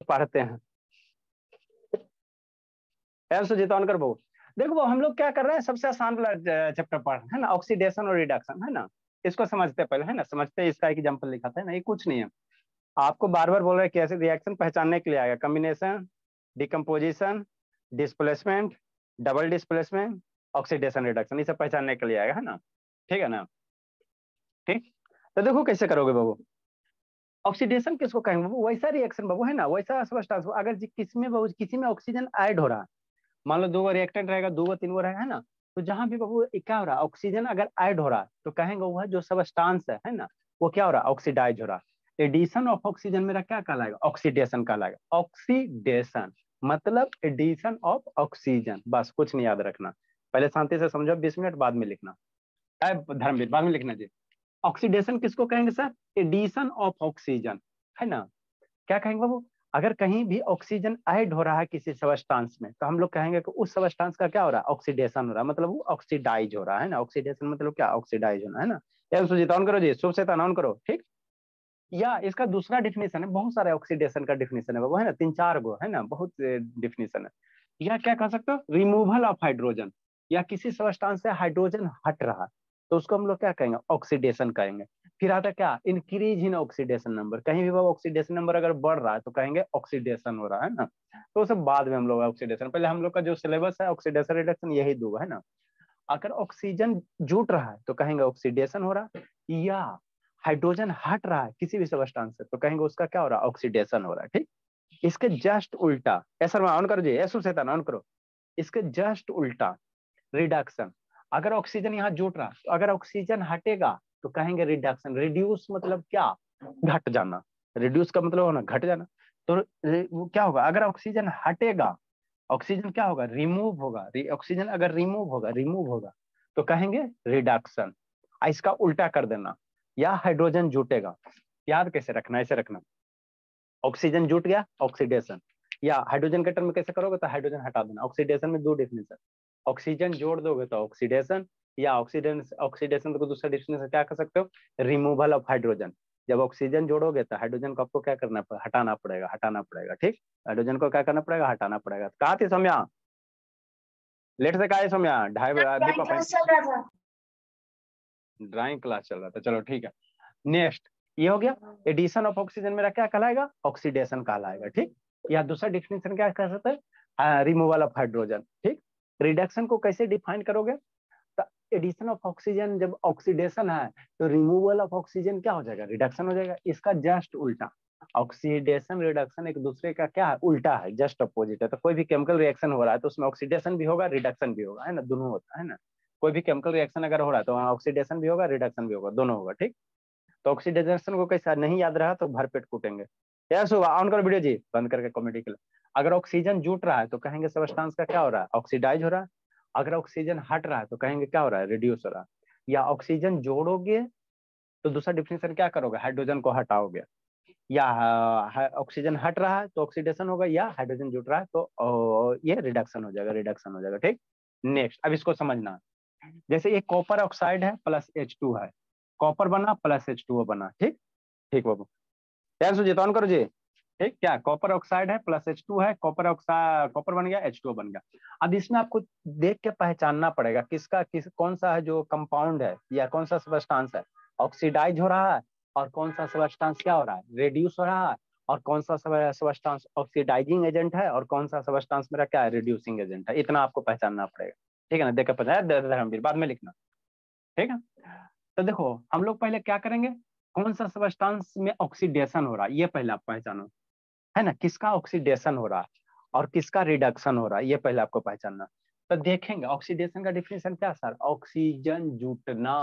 पढ़ते हैं। सुजीत ऑन कर बहु। देखो वो हम लोग क्या कर रहे हैं, सबसे आसान वाला चैप्टर पढ़ रहे हैं, है ना, ऑक्सीडेशन और रिडक्शन, है ना। इसको समझते पहले, है ना, समझते इसका एग्जाम्पल लिखा था ना, ये कुछ नहीं है। आपको बार बार बोल रहे हैं कैसे रिएक्शन पहचानने के लिए आएगा, combination, decomposition, displacement, double displacement, oxidation reduction, ये सब पहचानने के लिए आएगा, है ना। ठीक है ना। ठीक। तो देखो कैसे करोगे बाबू। ऑक्सीडेशन किसको कहेंगे बाबू, वैसा रिएक्शन बाबू, है ना, वैसा सब्सटेंस अगर किसी में बाबू, किसी में ऑक्सीजन ऐड हो रहा है, मान लो दो गो रिएक्टेंट रहेगा, दो गो तीन गो रहेगा, है ना। तो जहां भी बाबू क्या हो रहा है, ऑक्सीजन अगर ऐड हो रहा है तो कहेंगे वह जो सब्सटेंस है ना, वो क्या हो रहा है, ऑक्सीडाइज हो रहा है। एडिशन ऑफ ऑक्सीजन मेरा क्या कहलाएगा, ऑक्सीडेशन कहलाएगा। ऑक्सीडेशन मतलब एडिशन ऑफ ऑक्सीजन, बस कुछ नहीं याद रखना। पहले शांति से समझो, 20 मिनट बाद में लिखना। धर्मवीर बाद में लिखना जी। ऑक्सीडेशन किसको कहेंगे सर, एडिशन ऑफ ऑक्सीजन, है ना। क्या कहेंगे बाबू, अगर कहीं भी ऑक्सीजन ऐड हो रहा है किसी सबस्टांस में, तो हम लोग कहेंगे कि उस सबस्टांस का क्या हो रहा है, ऑक्सीडेशन हो रहा है, मतलब वो ऑक्सीडाइज हो रहा है ना। ऑक्सीडेशन मतलब क्या, ऑक्सीडाइज होना, है ना। यार सुजीत ऑन करो जी, शुभ से ऑन करो, ठीक। या इसका दूसरा डिफिनेशन है, बहुत सारे ऑक्सीडेशन का डिफिनेशन है बाबू, है ना, 3-4 गो, है ना, बहुत डिफिनेशन है। या क्या कह सकते हो, रिमूवल ऑफ हाइड्रोजन, या किसी सबस्टांस से हाइड्रोजन हट रहा, तो उसको हम लोग क्या कहेंगे, ऑक्सीडेशन कहेंगे। फिर आता क्या, इंक्रीज इन ऑक्सीडेशन नंबर, कहीं भी वो ऑक्सीडेशन नंबर अगर बढ़ रहा है तो कहेंगे ऑक्सीडेशन हो रहा है ना। तो सब बाद में हम लोग ऑक्सीडेशन, पहले हम लोग का जो सिलेबस है ऑक्सीडेशन रिडक्शन यही दो है ना। अगर ऑक्सीजन जुट रहा है तो कहेंगे ऑक्सीडेशन हो रहा है, या हाइड्रोजन हट रहा है किसी भी सबस्टांस से तो कहेंगे उसका क्या हो रहा है, ऑक्सीडेशन हो रहा है, ठीक। इसके जस्ट उल्टा, ऐसा ऑन करो जी, ऐसा से ऑन करो। इसके जस्ट उल्टा रिडक्शन, अगर ऑक्सीजन यहाँ जुट रहा तो अगर ऑक्सीजन हटेगा तो कहेंगे रिडक्शन। रिड्यूस मतलब क्या, घट जाना। रिड्यूस का मतलब होना घट जाना। तो वो क्या होगा, अगर ऑक्सीजन हटेगा, ऑक्सीजन क्या होगा, रिमूव होगा। ऑक्सीजन अगर रिमूव होगा तो कहेंगे रिडक्शन। इसका उल्टा कर देना, या हाइड्रोजन जुटेगा। याद कैसे रखना, ऐसे रखना, ऑक्सीजन जुट गया ऑक्सीडेशन, या हाइड्रोजन के टर्म में कैसे करोगे तो हाइड्रोजन हटा देना। ऑक्सीडेशन में दो डिफिनेशन, ऑक्सीजन जोड़ दोगे तो ऑक्सीडेशन, या ऑक्सीडेशन ऑक्सीडेशन को दूसरा डिफिनेशन क्या कर सकते हो, रिमूवल ऑफ हाइड्रोजन। जब ऑक्सीजन जोड़ोगे तो हाइड्रोजन को आपको क्या करना पड़ेगा, हटाना पड़ेगा, ठीक। हाइड्रोजन को क्या करना पड़ेगा, हटाना पड़ेगा। कहा थी सौम्या, लेट से कहा है सौम्या, अभी ड्राइंग क्लास चल रहा था। ड्राइंग क्लास चल रहा था, चलो ठीक है। नेक्स्ट ये हो गया, एडिशन ऑफ ऑक्सीजन मेरा क्या कहलाएगा, ऑक्सीडेशन कहलाएगा, ठीक। या दूसरा डिफिनेशन क्या कह सकते हैं, रिमूवल ऑफ हाइड्रोजन, ठीक। रिडक्शन को कैसे डिफाइन करोगे, तो एडिशन ऑफ ऑक्सीजन जब ऑक्सीडेशन है तो रिमूवल ऑफ ऑक्सीजन क्या हो जाएगा, रिडक्शन हो जाएगा। इसका जस्ट उल्टा, ऑक्सीडेशन रिडक्शन एक दूसरे का क्या है, उल्टा है, जस्ट अपोजिट है। तो कोई भी केमिकल रिएक्शन हो रहा है तो उसमें ऑक्सीडेशन भी होगा, रिडक्शन भी होगा, है ना, दोनों होता है ना। कोई भी केमिकल रिएक्शन अगर हो रहा है तो ऑक्सीडेशन भी होगा, रिडक्शन भी होगा, दोनों होगा, ठीक। तो ऑक्सीडेशन को कैसा नहीं याद रहा तो भरपेट कूटेंगे। यार सुबह ऑन करो वीडियो जी, बंद करके कॉमेडी के लिए। अगर ऑक्सीजन जुट रहा है तो कहेंगे सबस्टांस का क्या हो रहा है, ऑक्सीडाइज हो रहा है। अगर ऑक्सीजन हट रहा है तो कहेंगे क्या हो रहा है, रिड्यूस हो रहा है। या ऑक्सीजन जोड़ोगे तो दूसरा डिफिनेशन क्या करोगे, हाइड्रोजन को हटाओगे। या ऑक्सीजन हट रहा है तो ऑक्सीडेशन होगा, या हाइड्रोजन जुट रहा है तो ये रिडक्शन हो जाएगा, ठीक। नेक्स्ट अब इसको समझना, जैसे ये कॉपर ऑक्साइड है प्लस H2 है, कॉपर बना प्लस H2O बना, ठीक। ठीक बाबू, ध्यान से ऑन करो जी, ठीक। क्या कॉपर ऑक्साइड है प्लस H2 है, कॉपर ऑक्साइड, कॉपर बन गया, H2O बन गया। अब इसमें आपको देख के पहचानना पड़ेगा किसका कौन सा है जो कंपाउंड है, या कौन सा सबस्टांस है ऑक्सीडाइज हो रहा है, और कौन सा सबस्टांस क्या हो रहा है, रेड्यूस हो रहा है, और कौन सा सबस्टांस ऑक्सीडाइजिंग एजेंट है, और कौन सा सबस्टांस मेरा क्या है, रिड्यूसिंग एजेंट है। इतना आपको पहचानना पड़ेगा, ठीक है ना। देख के पता है, बाद में लिखना, ठीक है। तो देखो हम लोग पहले क्या करेंगे, कौन सा सबस्टांस में ऑक्सीडेशन हो रहा है ये पहले आप पहचानो, है ना, किसका ऑक्सीडेशन हो रहा है और किसका रिडक्शन हो रहा है ये पहले आपको पहचानना। तो देखेंगे ऑक्सीडेशन का डिफिनेशन क्या सर, ऑक्सीजन जुटना,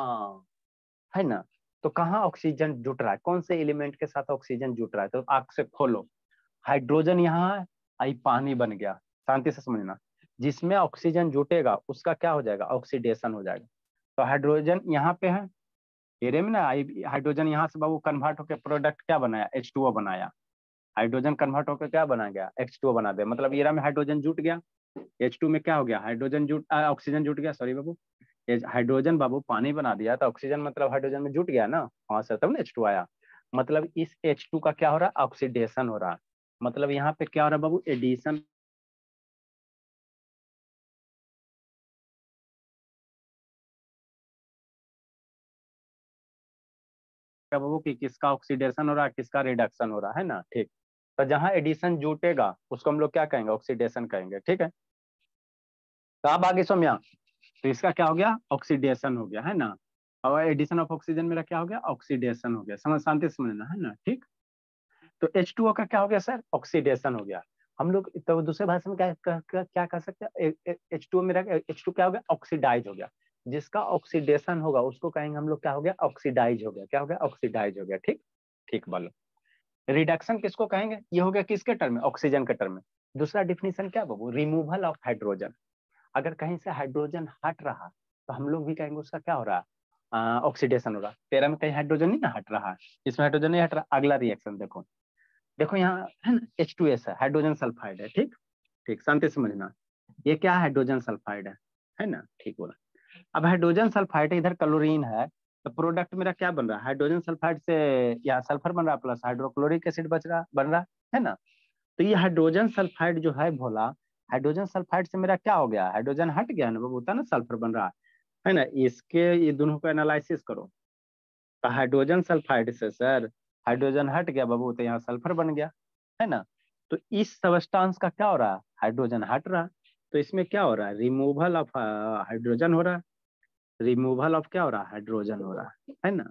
है ना। तो कहाँ ऑक्सीजन जुट रहा है, कौन से एलिमेंट के साथ ऑक्सीजन जुट रहा है, तो आंख से खोलो, हाइड्रोजन यहाँ है, आई पानी बन गया, शांति से समझना। जिसमें ऑक्सीजन जुटेगा उसका क्या हो जाएगा, ऑक्सीडेशन हो जाएगा। तो हाइड्रोजन यहाँ पे है एरिया में ना, हाइड्रोजन यहाँ से बाबू कन्वर्ट होकर प्रोडक्ट क्या बनाया, H2O बनाया। हाइड्रोजन कन्वर्ट होकर क्या बना गया, H2O बना दिया, मतलब एरिया में हाइड्रोजन जुट गया, H2 में क्या हो गया, ऑक्सीजन जुट गया, सॉरी बाबू। हाइड्रोजन बाबू पानी बना दिया तो ऑक्सीजन मतलब हाइड्रोजन में जुट गया ना, हाँ सर, तब ना H2 आया। मतलब इस H2 का क्या हो रहा है, ऑक्सीडेशन हो रहा है। मतलब यहाँ पे क्या हो रहा है बाबू, एडिशन क्या बाबू कि किसका ऑक्सीडेशन हो रहा है, किसका रिडक्शन हो रहा है ना। ठीक, तो जहाँ एडिशन जुटेगा उसको हम लोग क्या कहेंगे, ऑक्सीडेशन कहेंगे। ठीक है, तो अब आगे सौम्या, तो इसका क्या हो गया, ऑक्सीडेशन हो गया है ना। और एडिशन ऑफ ऑक्सीजन मेरा क्या हो गया, ऑक्सीडेशन हो गया। समझ, शांति से समझना है ना। ठीक, तो H2O का क्या हो गया सर, ऑक्सीडेशन हो गया। हम लोग तो दूसरे भाषा में क्या कह सकते हैं, H2O मेरा H2 क्या हो गया, ऑक्सीडाइज हो गया। जिसका ऑक्सीडेशन होगा उसको कहेंगे हम लोग क्या हो गया, ऑक्सीडाइज हो गया। क्या हो गया, ऑक्सीडाइज हो गया। ठीक, ठीक बोलो। रिडक्शन किसको कहेंगे, ये हो गया किसके टर्म में, ऑक्सीजन के टर्म में। दूसरा डिफिनेशन क्या बाबू, रिमूवल ऑफ हाइड्रोजन। अगर कहीं से हाइड्रोजन हट रहा तो हम लोग भी कहेंगे उसका क्या हो रहा है, ऑक्सीडेशन हो रहा। तेरा में कहीं हाइड्रोजन नहीं ना हट रहा है, इसमें हाइड्रोजन नहीं हट रहा। अगला रिएक्शन देखो, देखो यहाँ है ना H2S है, हाइड्रोजन सल्फाइड है। ठीक, ठीक, शांति समझना। ये क्या है, हाइड्रोजन सल्फाइड है ना। ठीक बोला। अब हाइड्रोजन सल्फाइड इधर क्लोरीन है, तो प्रोडक्ट मेरा क्या बन रहा है, हाइड्रोजन सल्फाइड से या सल्फर बन रहा प्लस हाइड्रोक्लोरिक एसिड बच रहा बन रहा है ना। तो ये हाइड्रोजन सल्फाइड जो है भोला, हाइड्रोजन सल्फाइड से मेरा क्या हो गया, हाइड्रोजन हट गया ना, वो होता है ना सल्फर बन रहा है ना। इसके ये दोनों को एनालिसिस करो, तो हाइड्रोजन सल्फाइड से सर हाइड्रोजन हट गया बाबू, तो यहाँ सल्फर बन गया है ना। तो इस सबस्टांस का क्या हो रहा है, हाइड्रोजन हट रहा है। तो इसमें क्या हो रहा है, रिमूवल ऑफ हाइड्रोजन हो रहा है। रिमूवल ऑफ क्या हो रहा है, हाइड्रोजन हो रहा है ना।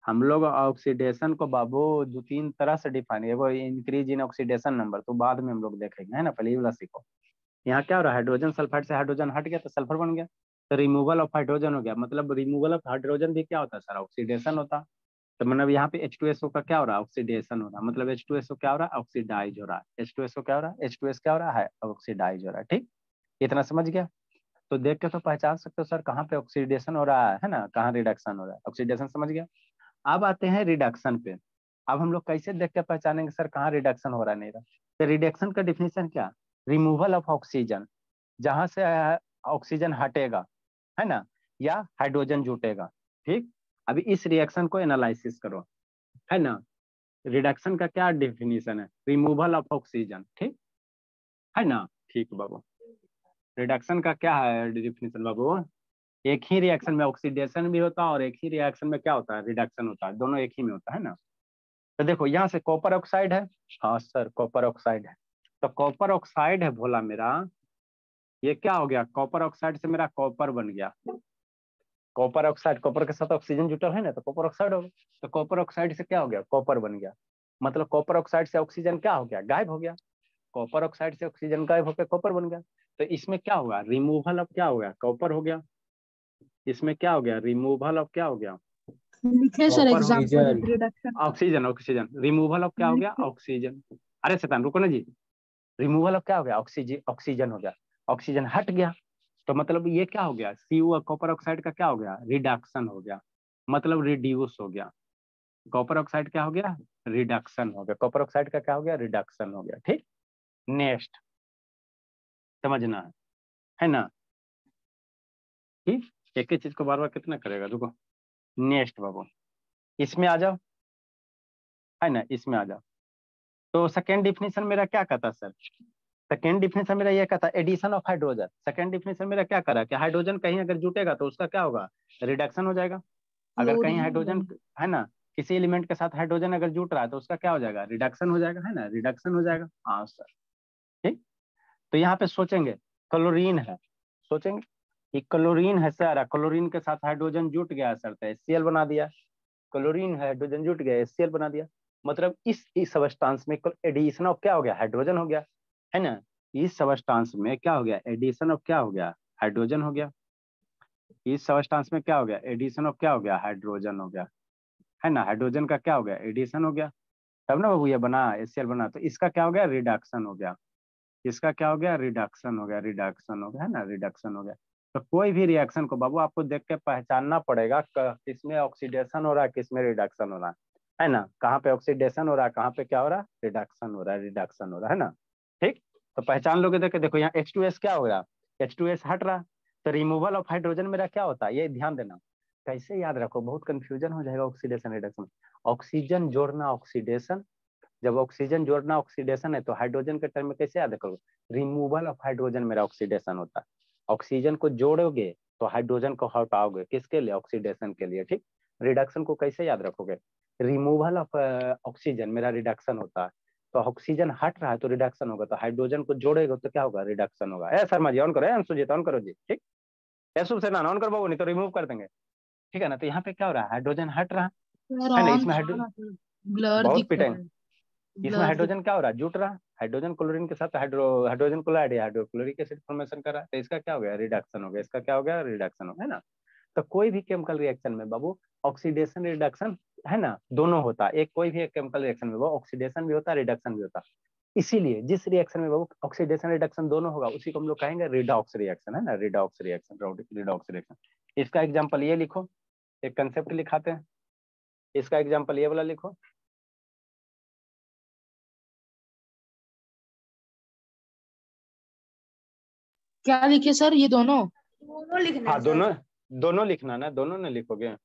हम लोग ऑक्सीडेशन को बाबू दो तीन तरह से डिफाइन, वो इंक्रीज इन ऑक्सीडेशन नंबर तो बाद में हम लोग देखेंगे है ना, पहले ये वाला सीखो। यहाँ क्या हो रहा है, हाइड्रोजन सल्फाइड से हाइड्रोजन हट गया तो सल्फर बन गया। तो रिमूवल ऑफ हाइड्रोजन हो गया, मतलब रिमूवल ऑफ हाइड्रोजन भी क्या होता है सर, ऑक्सीडेशन होता। तो मतलब यहाँ पे H2SO का क्या हो रहा है, ऑक्सीडेशन हो रहा है। मतलब H2SO क्या हो रहा है, ऑक्सीडाइज हो रहा है। H2SO क्या हो रहा है, H2S क्या हो रहा है, ऑक्सीडाइज हो रहा है। ठीक, इतना समझ गया। तो देख के तो पहचान सकते हो सर कहाँ पे ऑक्सीडेशन हो रहा है ना, कहाँ रिडक्शन हो रहा है। ऑक्सीडेशन समझ गया। अब आते हैं रिडक्शन पे। अब हम लोग कैसे देख के पहचानेंगे सर कहाँ रिडक्शन हो रहा है नहीं रहा। तो रिडक्शन का डिफिनेशन क्या, रिमूवल ऑफ ऑक्सीजन, जहां से ऑक्सीजन हटेगा है ना, या हाइड्रोजन जुटेगा। ठीक, अभी इस रिएक्शन को एनालिसिस करो है ना। रिडक्शन का क्या डिफिनीशन है, रिमूवल ऑफ ऑक्सीजन। ठीक है ना। ठीक बाबू, रिडक्शन का क्या है डिफिनीशन बाबू, एक ही रिएक्शन में ऑक्सीडेशन भी होता है और एक ही रिएक्शन में क्या होता है, रिडक्शन होता है, दोनों एक ही में होता है ना। तो देखो यहाँ से कॉपर ऑक्साइड है, हाँ सर कॉपर ऑक्साइड है। तो कॉपर ऑक्साइड है भोला मेरा, ये क्या हो गया, कॉपर ऑक्साइड से मेरा कॉपर बन गया। कॉपर ऑक्साइड, कॉपर के साथ ऑक्सीजन जुटल है ना, तो कॉपर ऑक्साइड हो गया। तो कॉपर ऑक्साइड से क्या हो गया, कॉपर बन गया। मतलब कॉपर ऑक्साइड से ऑक्सीजन क्या हो गया, गायब हो गया। कॉपर ऑक्साइड से ऑक्सीजन गायब होकर कॉपर बन गया। तो इसमें क्या होगा, रिमूवल ऑफ क्या हो गया, कॉपर हो गया। इसमें क्या हो गया, रिमूवल ऑफ क्या हो गया, लिखे सर कॉपर हो गया। एग्जाम्पल रिडक्शन का। ऑक्सीजन, ऑक्सीजन, रिमूवल ऑफ क्या हो गया, लिखे। ऑक्सीजन। अरे शैतान रुको ना जी, रिमूवल ऑफ क्या हो गया, ऑक्सीजन, ऑक्सीजन हो गया। ऑक्सीजन हट गया, तो मतलब ये क्या हो गया, सीयू कॉपर ऑक्साइड का क्या हो गया, रिडक्शन हो गया, मतलब रिड्यूस हो गया। कॉपर ऑक्साइड क्या हो गया, रिडक्शन हो गया। कॉपर ऑक्साइड का क्या हो गया, रिडक्शन हो गया। ठीक, नेक्स्ट समझना है ना। ठीक, एक ही चीज को बार बार कितना करेगा, रुको। नेक्स्ट बाबू, इसमें आ जाओ है ना, इसमें आ जाओ। तो सेकेंड डिफिनेशन मेरा क्या कहता है सर, सेकेंड डिफिनेशन मेरा ये कहता है addition of hydrogen. Second definition मेरा क्या करा कि हाइड्रोजन कहीं अगर जुटेगा तो उसका क्या होगा, रिडक्शन हो जाएगा। अगर कहीं हाइड्रोजन है ना, किसी एलिमेंट के साथ हाइड्रोजन अगर जुट रहा है तो उसका क्या हो जाएगा, रिडक्शन हो जाएगा है ना, रिडक्शन हो जाएगा। हाँ सर। ठीक, तो यहाँ पे सोचेंगे क्लोरीन है, सोचेंगे कि क्लोरीन है सर, क्लोरीन के साथ हाइड्रोजन जुट गया सर तो HCl बना दिया। क्लोरीन है, हाइड्रोजन जुट गया, HCl बना दिया। मतलब इस सबस्टांस में एडिशन ऑफ क्या हो गया, हाइड्रोजन हो गया है ना। इस सबस्टांस में क्या हो गया, एडिशन ऑफ क्या हो गया, हाइड्रोजन हो गया। इस सबस्टांस में क्या हो गया, एडिशन ऑफ क्या हो गया, हाइड्रोजन हो गया है ना। हाइड्रोजन का क्या हो गया, एडिशन हो गया, तब ना बाबू ये बना HCl बना। तो इसका क्या हो गया, रिडक्शन हो गया। इसका क्या हो गया, रिडक्शन हो गया, रिडक्शन हो गया है ना, रिडक्शन हो गया। तो कोई भी रिएक्शन को बाबू आपको देख के पहचानना पड़ेगा किसमें ऑक्सीडेशन हो रहा है, किसमें रिडक्शन हो रहा है ना। कहाँ पे ऑक्सीडेशन हो रहा है, कहाँ पे क्या हो रहा है, रिडक्शन हो रहा है, रिडक्शन हो रहा है ना। ठीक, तो पहचान लोगे, देखे देखो यहाँ H2S क्या हो रहा है, H2S हट रहा। तो रिमूवल ऑफ हाइड्रोजन मेरा क्या होता है, ये ध्यान देना। कैसे याद रखो, बहुत कंफ्यूजन हो जाएगा ऑक्सीडेशन रिडक्शन। ऑक्सीजन जोड़ना ऑक्सीडेशन, जब ऑक्सीजन जोड़ना ऑक्सीडेशन है तो हाइड्रोजन के टर्म में कैसे याद करो, रिमूवल ऑफ हाइड्रोजन मेरा ऑक्सीडेशन होता है। ऑक्सीजन को जोड़ोगे तो हाइड्रोजन को हटाओगे, किसके लिए, ऑक्सीडेशन के लिए, ठीक। रिडक्शन को कैसे याद रखोगे, रिमूवल ऑफ ऑक्सीजन मेरा रिडक्शन होता है। तो ऑक्सीजन हट रहा है तो रिडक्शन होगा, तो हाइड्रोजन को जोड़ेगा तो क्या होगा, रिडक्शन होगा। ए शर्मा जी ऑन करो, अंशुजीत ऑन करो जी, ठीक। शुभ से ना ऑन करो बाबू, नहीं तो रिमूव कर देंगे, ठीक है ना। तो यहाँ पे क्या हो रहा है, हाइड्रोजन हट रहा सर है ना, ऑन इसमें था ना, ब्लर बहुत दिख रहा पिटाई, है। इसमें ब्लर दिख हाइड्रोजन क्या हो रहा है, जुट रहा है, हाइड्रोजन क्लोरीन के साथ हाइड्रोजन क्लोराइड या हाइड्रोक्लोरिक एसिड फॉर्मेशन कर रहा है, तो इसका क्या हो गया, रिडक्शन हो गया, इसका क्या हो गया, रिडक्शन हो गया, है ना। तो कोई भी केमिकल रिएक्शन में बाबू ऑक्सीडेशन रिडक्शन है ना, दोनों होता है। एक कोई भी एक केमिकल रिएक्शन में वो ऑक्सीडेशन भी होता है, रिडक्शन भी होता है। इसीलिए जिस रिएक्शन में बाबू ऑक्सीडेशन रिडक्शन दोनों होगा उसी को हम लोग कहेंगे रिडॉक्स रिएक्शन, है ना, रिडॉक्स रिएक्शन, रिडॉक्स रिएक्शन। इसका एग्जाम्पल ये लिखो, एक कंसेप्ट लिखाते हैं, इसका एग्जाम्पल ये वाला लिखो। क्या लिखे सर, ये दोनों दोनों लिखना हाँ है सर। दोनों, दोनों लिखना ना, दोनों ने लिखोगे।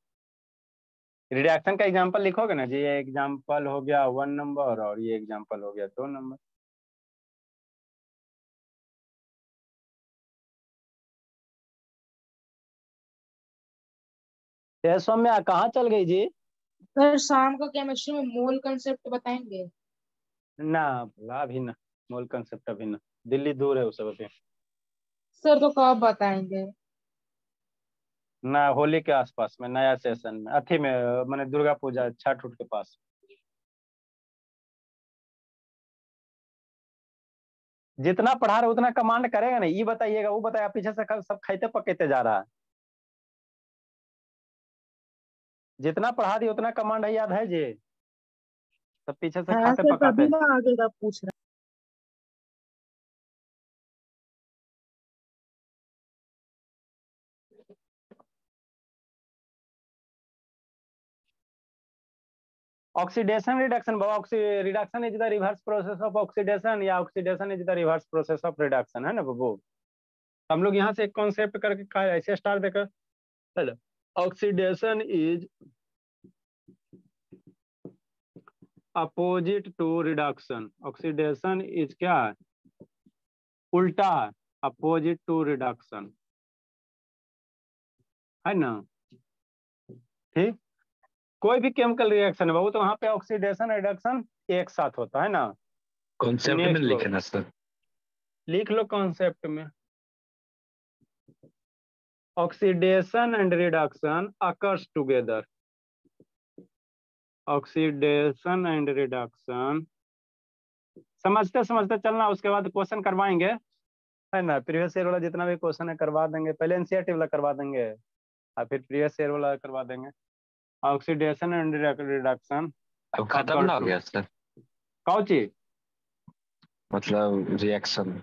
रिडक्शन का एग्जांपल लिखोगे ना जी, ये एग्जांपल हो गया 1 नंबर और ये एग्जांपल हो गया 2 नंबर। ये सौम्या कहाँ चल गई जी? सर शाम को केमिस्ट्री में मोल कंसेप्ट बताएंगे। ना भला अभी ना, मोल कंसेप्ट अभी ना, दिल्ली दूर है उस सब अभी। सर तो कब बताएंगे। ना होली के आसपास में, नया सेशन में, अथी में, मैंने दुर्गा पूजा छठ उठ के पास। जितना पढ़ा रहे उतना कमांड करेगा नहीं, ये बताइएगा वो बताया, पीछे से सब खाते पकते जा रहा है। जितना पढ़ा दिया उतना कमांड है, याद है जी, सब पीछे से हाँ खाते सर, तभी पकाते। ना आगे का पूछ रहा। ऑक्सीडेशन रिडक्शन बाबा, reduction is the reverse process of oxidation, या oxidation is the reverse process of reduction, है ना बाबू। हम लोग यहाँ से एक कॉन्सेप्ट करके ऐसे स्टार्ट देकर, hello, oxidation is opposite to reduction, oxidation is क्या है, उल्टा है, अपोजिट टू रिडक्शन, है ना, ठीक। कोई भी केमिकल रिएक्शन है बाबू तो वहां पे ऑक्सीडेशन रिडक्शन एक साथ होता है ना। कॉन्सेप्ट में नेक्स्ट बाबू लिखना सर। लिख लो कॉन्सेप्ट में, oxidation and reduction occurs together, oxidation and reduction, समझते समझते चलना, उसके बाद क्वेश्चन करवाएंगे, है ना। प्रीवियस ईयर वाला जितना भी क्वेश्चन है करवा देंगे, पहले एनसीईआरटी वाला करवा देंगे और फिर प्रीवियस ईयर वाला करवा देंगे। ऑक्सीडेशन एंड रिडक्शन अब खत्म ना हो गया सर, कौन चीज, मतलब रिएक्शन।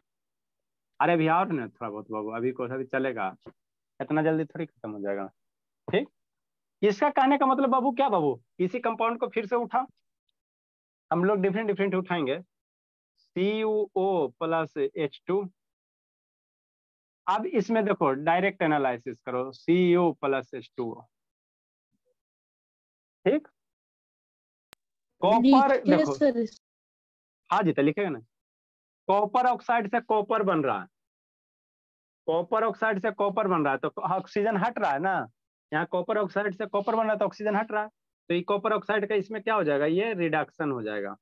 अरे अभी और ना थोड़ा बहुत बाबू, अभी कोई अभी चलेगा, इतना जल्दी थोड़ी खत्म हो जाएगा, ठीक। इसका कहने का मतलब बाबू क्या बाबू, इसी कंपाउंड को फिर से उठा, हम लोग डिफरेंट डिफरेंट उठाएंगे, CuO प्लस H2। अब इसमें देखो डायरेक्ट एनालिसिस करो, CuO प्लस H2O, ठीक। कॉपर लिखे देखो, सर। हाँ जी तो लिखेगा ना, कॉपर ऑक्साइड से कॉपर बन रहा है, कॉपर ऑक्साइड से कॉपर बन रहा है तो ऑक्सीजन हट रहा है ना, यहाँ कॉपर ऑक्साइड से कॉपर बन रहा है तो ऑक्सीजन हट रहा है, तो ये कॉपर ऑक्साइड का इसमें क्या हो जाएगा, ये रिडक्शन हो जाएगा,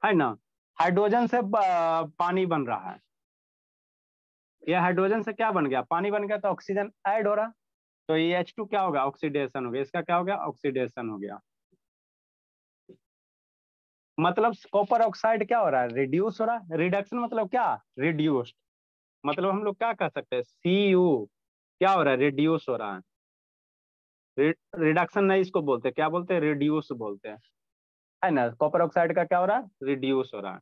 है ना। हाइड्रोजन से पानी बन रहा है, ये हाइड्रोजन से क्या बन गया, पानी बन गया, तो ऑक्सीजन ऐड हो रहा, तो ये H2 क्या होगा, ऑक्सीडेशन हो गया, इसका क्या हो गया, ऑक्सीडेशन हो गया। मतलब कॉपर ऑक्साइड क्या हो रहा है, रिड्यूस हो रहा है, रिडक्शन मतलब क्या, रिड्यूस्ड, मतलब हम लोग क्या कह सकते हैं, Cu क्या हो रहा है, रिड्यूस हो रहा है, रिडक्शन नहीं इसको बोलते, क्या बोलते हैं, रिड्यूस बोलते हैं, है ना। कॉपर ऑक्साइड का क्या हो रहा है, रिड्यूस हो रहा है,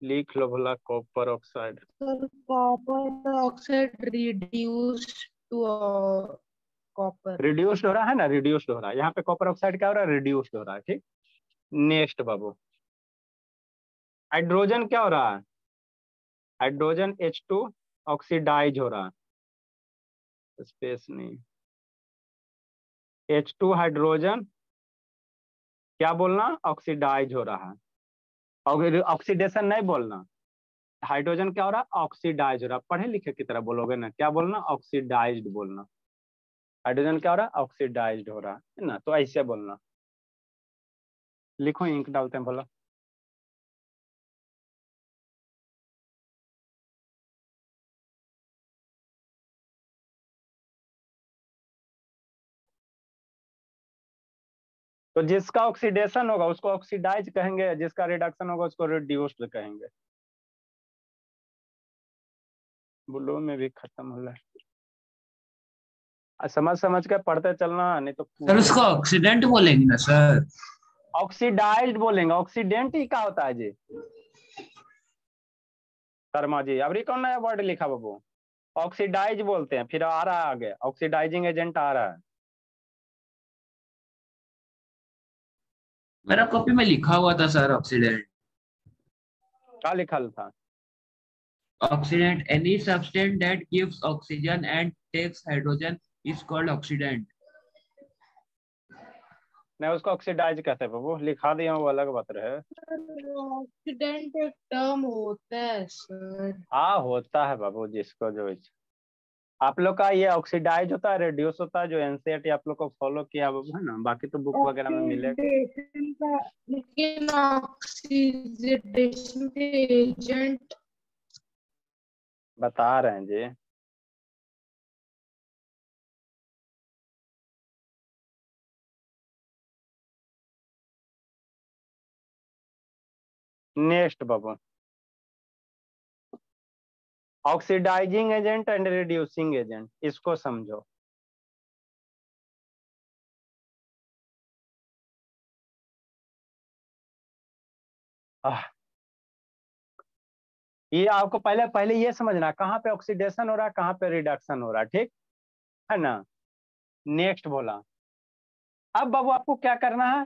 लिख लो भला copper oxide, sir copper oxide reduce to copper. Reduced हो रहा है ना, रिड्यूस्ड हो रहा है, यहाँ पे कॉपर ऑक्साइड क्या हो रहा है, रिड्यूस्ड हो रहा है, ठीक। नेक्स्ट बाबू, हाइड्रोजन क्या हो रहा है, हाइड्रोजन H2 ऑक्सीडाइज हो रहा है, स्पेस नहीं, H2 हाइड्रोजन क्या बोलना? ऑक्सीडाइज हो रहा है। और ऑक्सीडेशन नहीं बोलना। हाइड्रोजन क्या हो रहा है? ऑक्सीडाइज हो रहा है। पढ़े लिखे की तरह बोलोगे ना, क्या बोलना? ऑक्सीडाइज्ड बोलना। हाइड्रोजन क्या हो रहा है? ऑक्सीडाइज्ड हो रहा है ना, तो ऐसे बोलना। लिखो, इंक डालते हैं, बोलो। तो जिसका ऑक्सीडेशन होगा उसको ऑक्सीडाइज कहेंगे, जिसका रिडक्शन होगा उसको रिड्यूस्ड कहेंगे। ब्लू में भी खत्म हो रहा है। समझ समझ के पढ़ते चलना, नहीं तो सर उसको ऑक्सीडेंट बोलेंगे ना सर? ऑक्सीडाइज्ड बोलेंगे। ऑक्सीडेंट ही क्या होता है जी? शर्मा जी, अभी कौन नया वर्ड लिखा बाबू? ऑक्सीडाइज बोलते हैं, फिर आ रहा है आगे ऑक्सीडाइजिंग एजेंट आ रहा है। मेरा कॉपी में लिखा हुआ था सर ऑक्सीडेंट। क्या लिखा था? Oxidant, any substance that gives oxygen and takes hydrogen is called oxidant. नहीं, उसको ऑक्सीडाइज कहते हैं बाबू, लिखा दिया वो अलग बात रहे। ऑक्सीडेंट एक टर्म होता है सर। हाँ होता है बाबू, जिसको जो इच्छा। आप लोग का ये ऑक्सीडाइज होता है, रिड्यूस होता है, जो एनसीईआरटी आप लोग को फॉलो किया बाबू, है ना। बाकी तो बुक वगैरह में मिलेगा। ऑक्सीडेशन का, लेकिन ऑक्सीडेशन के एजेंट बता रहे हैं जी। नेक्स्ट बाबू, oxidising agent and reducing agent, इसको समझो। ये आपको पहले पहले ये समझना, कहाँ पे ऑक्सीडेशन हो रहा है, कहाँ पे रिडक्शन हो रहा है, ठीक है ना। नेक्स्ट बोला। अब बाबू आपको क्या करना है,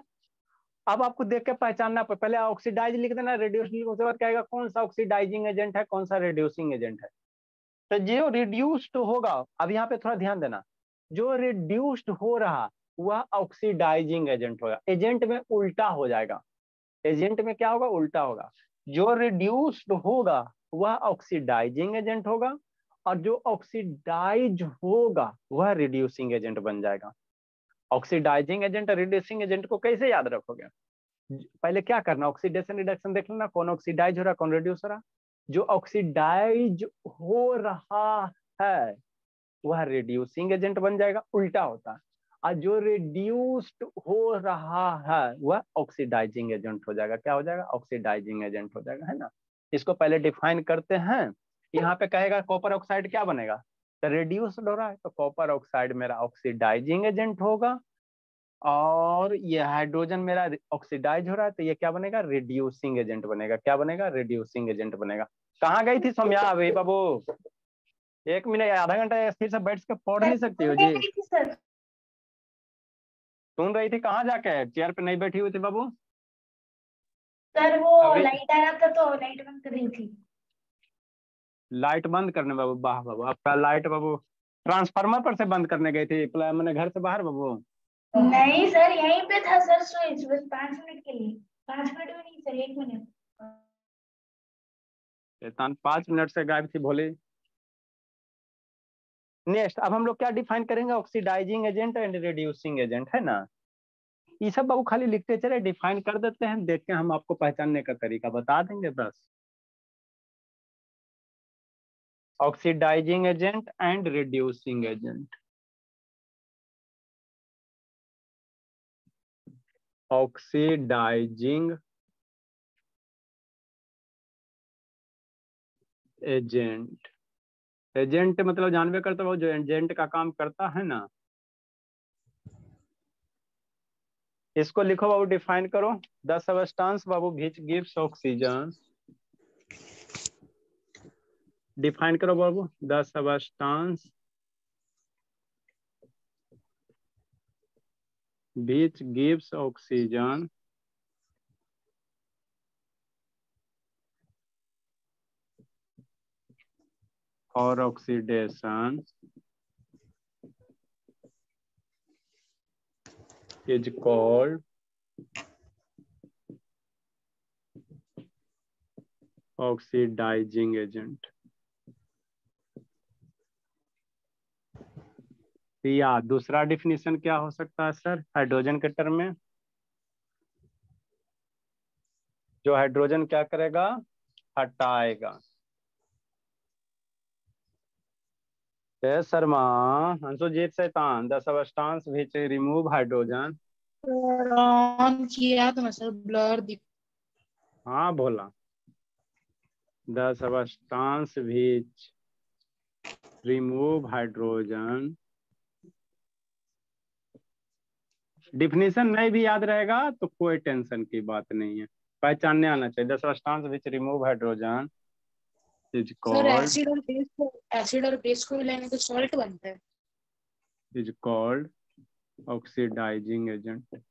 अब आपको देख के पहचानना, पहले ऑक्सीडाइज लिख देना, रिड्यूस लिख, उसके बाद कहेगा कौन सा ऑक्सीडाइजिंग एजेंट है, कौन सा रिड्यूसिंग एजेंट है। तो जो रिड्यूस्ड होगा, अब यहाँ पे थोड़ा ध्यान देना, जो रिड्यूस्ड हो रहा वह ऑक्सीडाइजिंग एजेंट होगा। एजेंट में उल्टा हो जाएगा, एजेंट में क्या होगा? उल्टा होगा। जो रिड्यूस्ड होगा वह ऑक्सीडाइजिंग एजेंट होगा, और जो ऑक्सीडाइज होगा वह रिड्यूसिंग एजेंट बन जाएगा। ऑक्सीडाइजिंग एजेंट और रिड्यूसिंग एजेंट को कैसे याद रखोगे? पहले क्या करना, ऑक्सीडेशन रिडक्शन देख लेना, कौन ऑक्सीडाइज हो रहा, कौन रिड्यूस हो रहा। जो ऑक्सीडाइज हो रहा है वह रिड्यूसिंग एजेंट बन जाएगा, उल्टा होता है। और जो रिड्यूस्ड हो रहा है वह ऑक्सीडाइजिंग एजेंट हो जाएगा। क्या हो जाएगा? ऑक्सीडाइजिंग एजेंट हो जाएगा, है ना। इसको पहले डिफाइन करते हैं। यहाँ पे कहेगा कॉपर ऑक्साइड क्या बनेगा, तो रिड्यूस्ड हो रहा है तो कॉपर ऑक्साइड मेरा ऑक्सीडाइजिंग एजेंट होगा, और ये हाइड्रोजन मेरा ऑक्सीडाइज हो रहा है तो ये क्या बनेगा? रिड्यूसिंग एजेंट बनेगा। क्या बनेगा? रिड्यूसिंग एजेंट बनेगा। कहाँ गई थी सौम्या अभी बाबू? 1 मिनट, आधा घंटा स्थिर से बैठ के पढ़ नहीं सकती हो जी? सुन रही थी, कहाँ जाके? चेयर पे नहीं बैठी हुई थी बाबू? सर वो लाइट आ रहा था तो लाइट बंद कर रही थी। लाइट बंद करने बाबू? वाह बाबू, आपका लाइट बाबू ट्रांसफार्मर पर से बंद करने गई थी मैंने घर से बाहर बाबू? नहीं सर, यहीं पे था सर स्विच, बस 5 मिनट के लिए। 5 मिनट भी नहीं सर, 1 मिनट। 5 मिनट से गायब थी भोली। नेक्स्ट, अब हम लोग क्या डिफाइन करेंगे? Oxidising agent and reducing agent, है ना। ये सब बाबू खाली लिखते चले, डिफाइन कर देते हैं, देख के हम आपको पहचानने का तरीका बता देंगे बस। Oxidising agent and reducing agent. Oxidising agent, agent मतलब जानवे करते हो जो एजेंट का काम करता है ना। इसको लिखो बाबू, डिफाइन करो। द सबस्टेंस बाबू व्हिच गिव्स ऑक्सीजन, डिफाइन करो बाबू। The substance which gives oxygen और oxidation is called oxidising agent. या दूसरा डिफिनीशन क्या हो सकता है सर हाइड्रोजन के टर्म में? जो हाइड्रोजन क्या करेगा? हटाएगा। शर्मा अंशुजीत शैतान the substance which remove hydrogen. On किया तो मैं सर ब्लर दिख। हाँ बोला। The substance which remove hydrogen. Definition नहीं भी याद रहेगा तो कोई टेंशन की बात नहीं है, पहचानने आना चाहिए। The substance which remove hydrogen is sir called acid और बेस को मिलाएंगे तो सॉल्ट बनता है। Is called oxidising agent.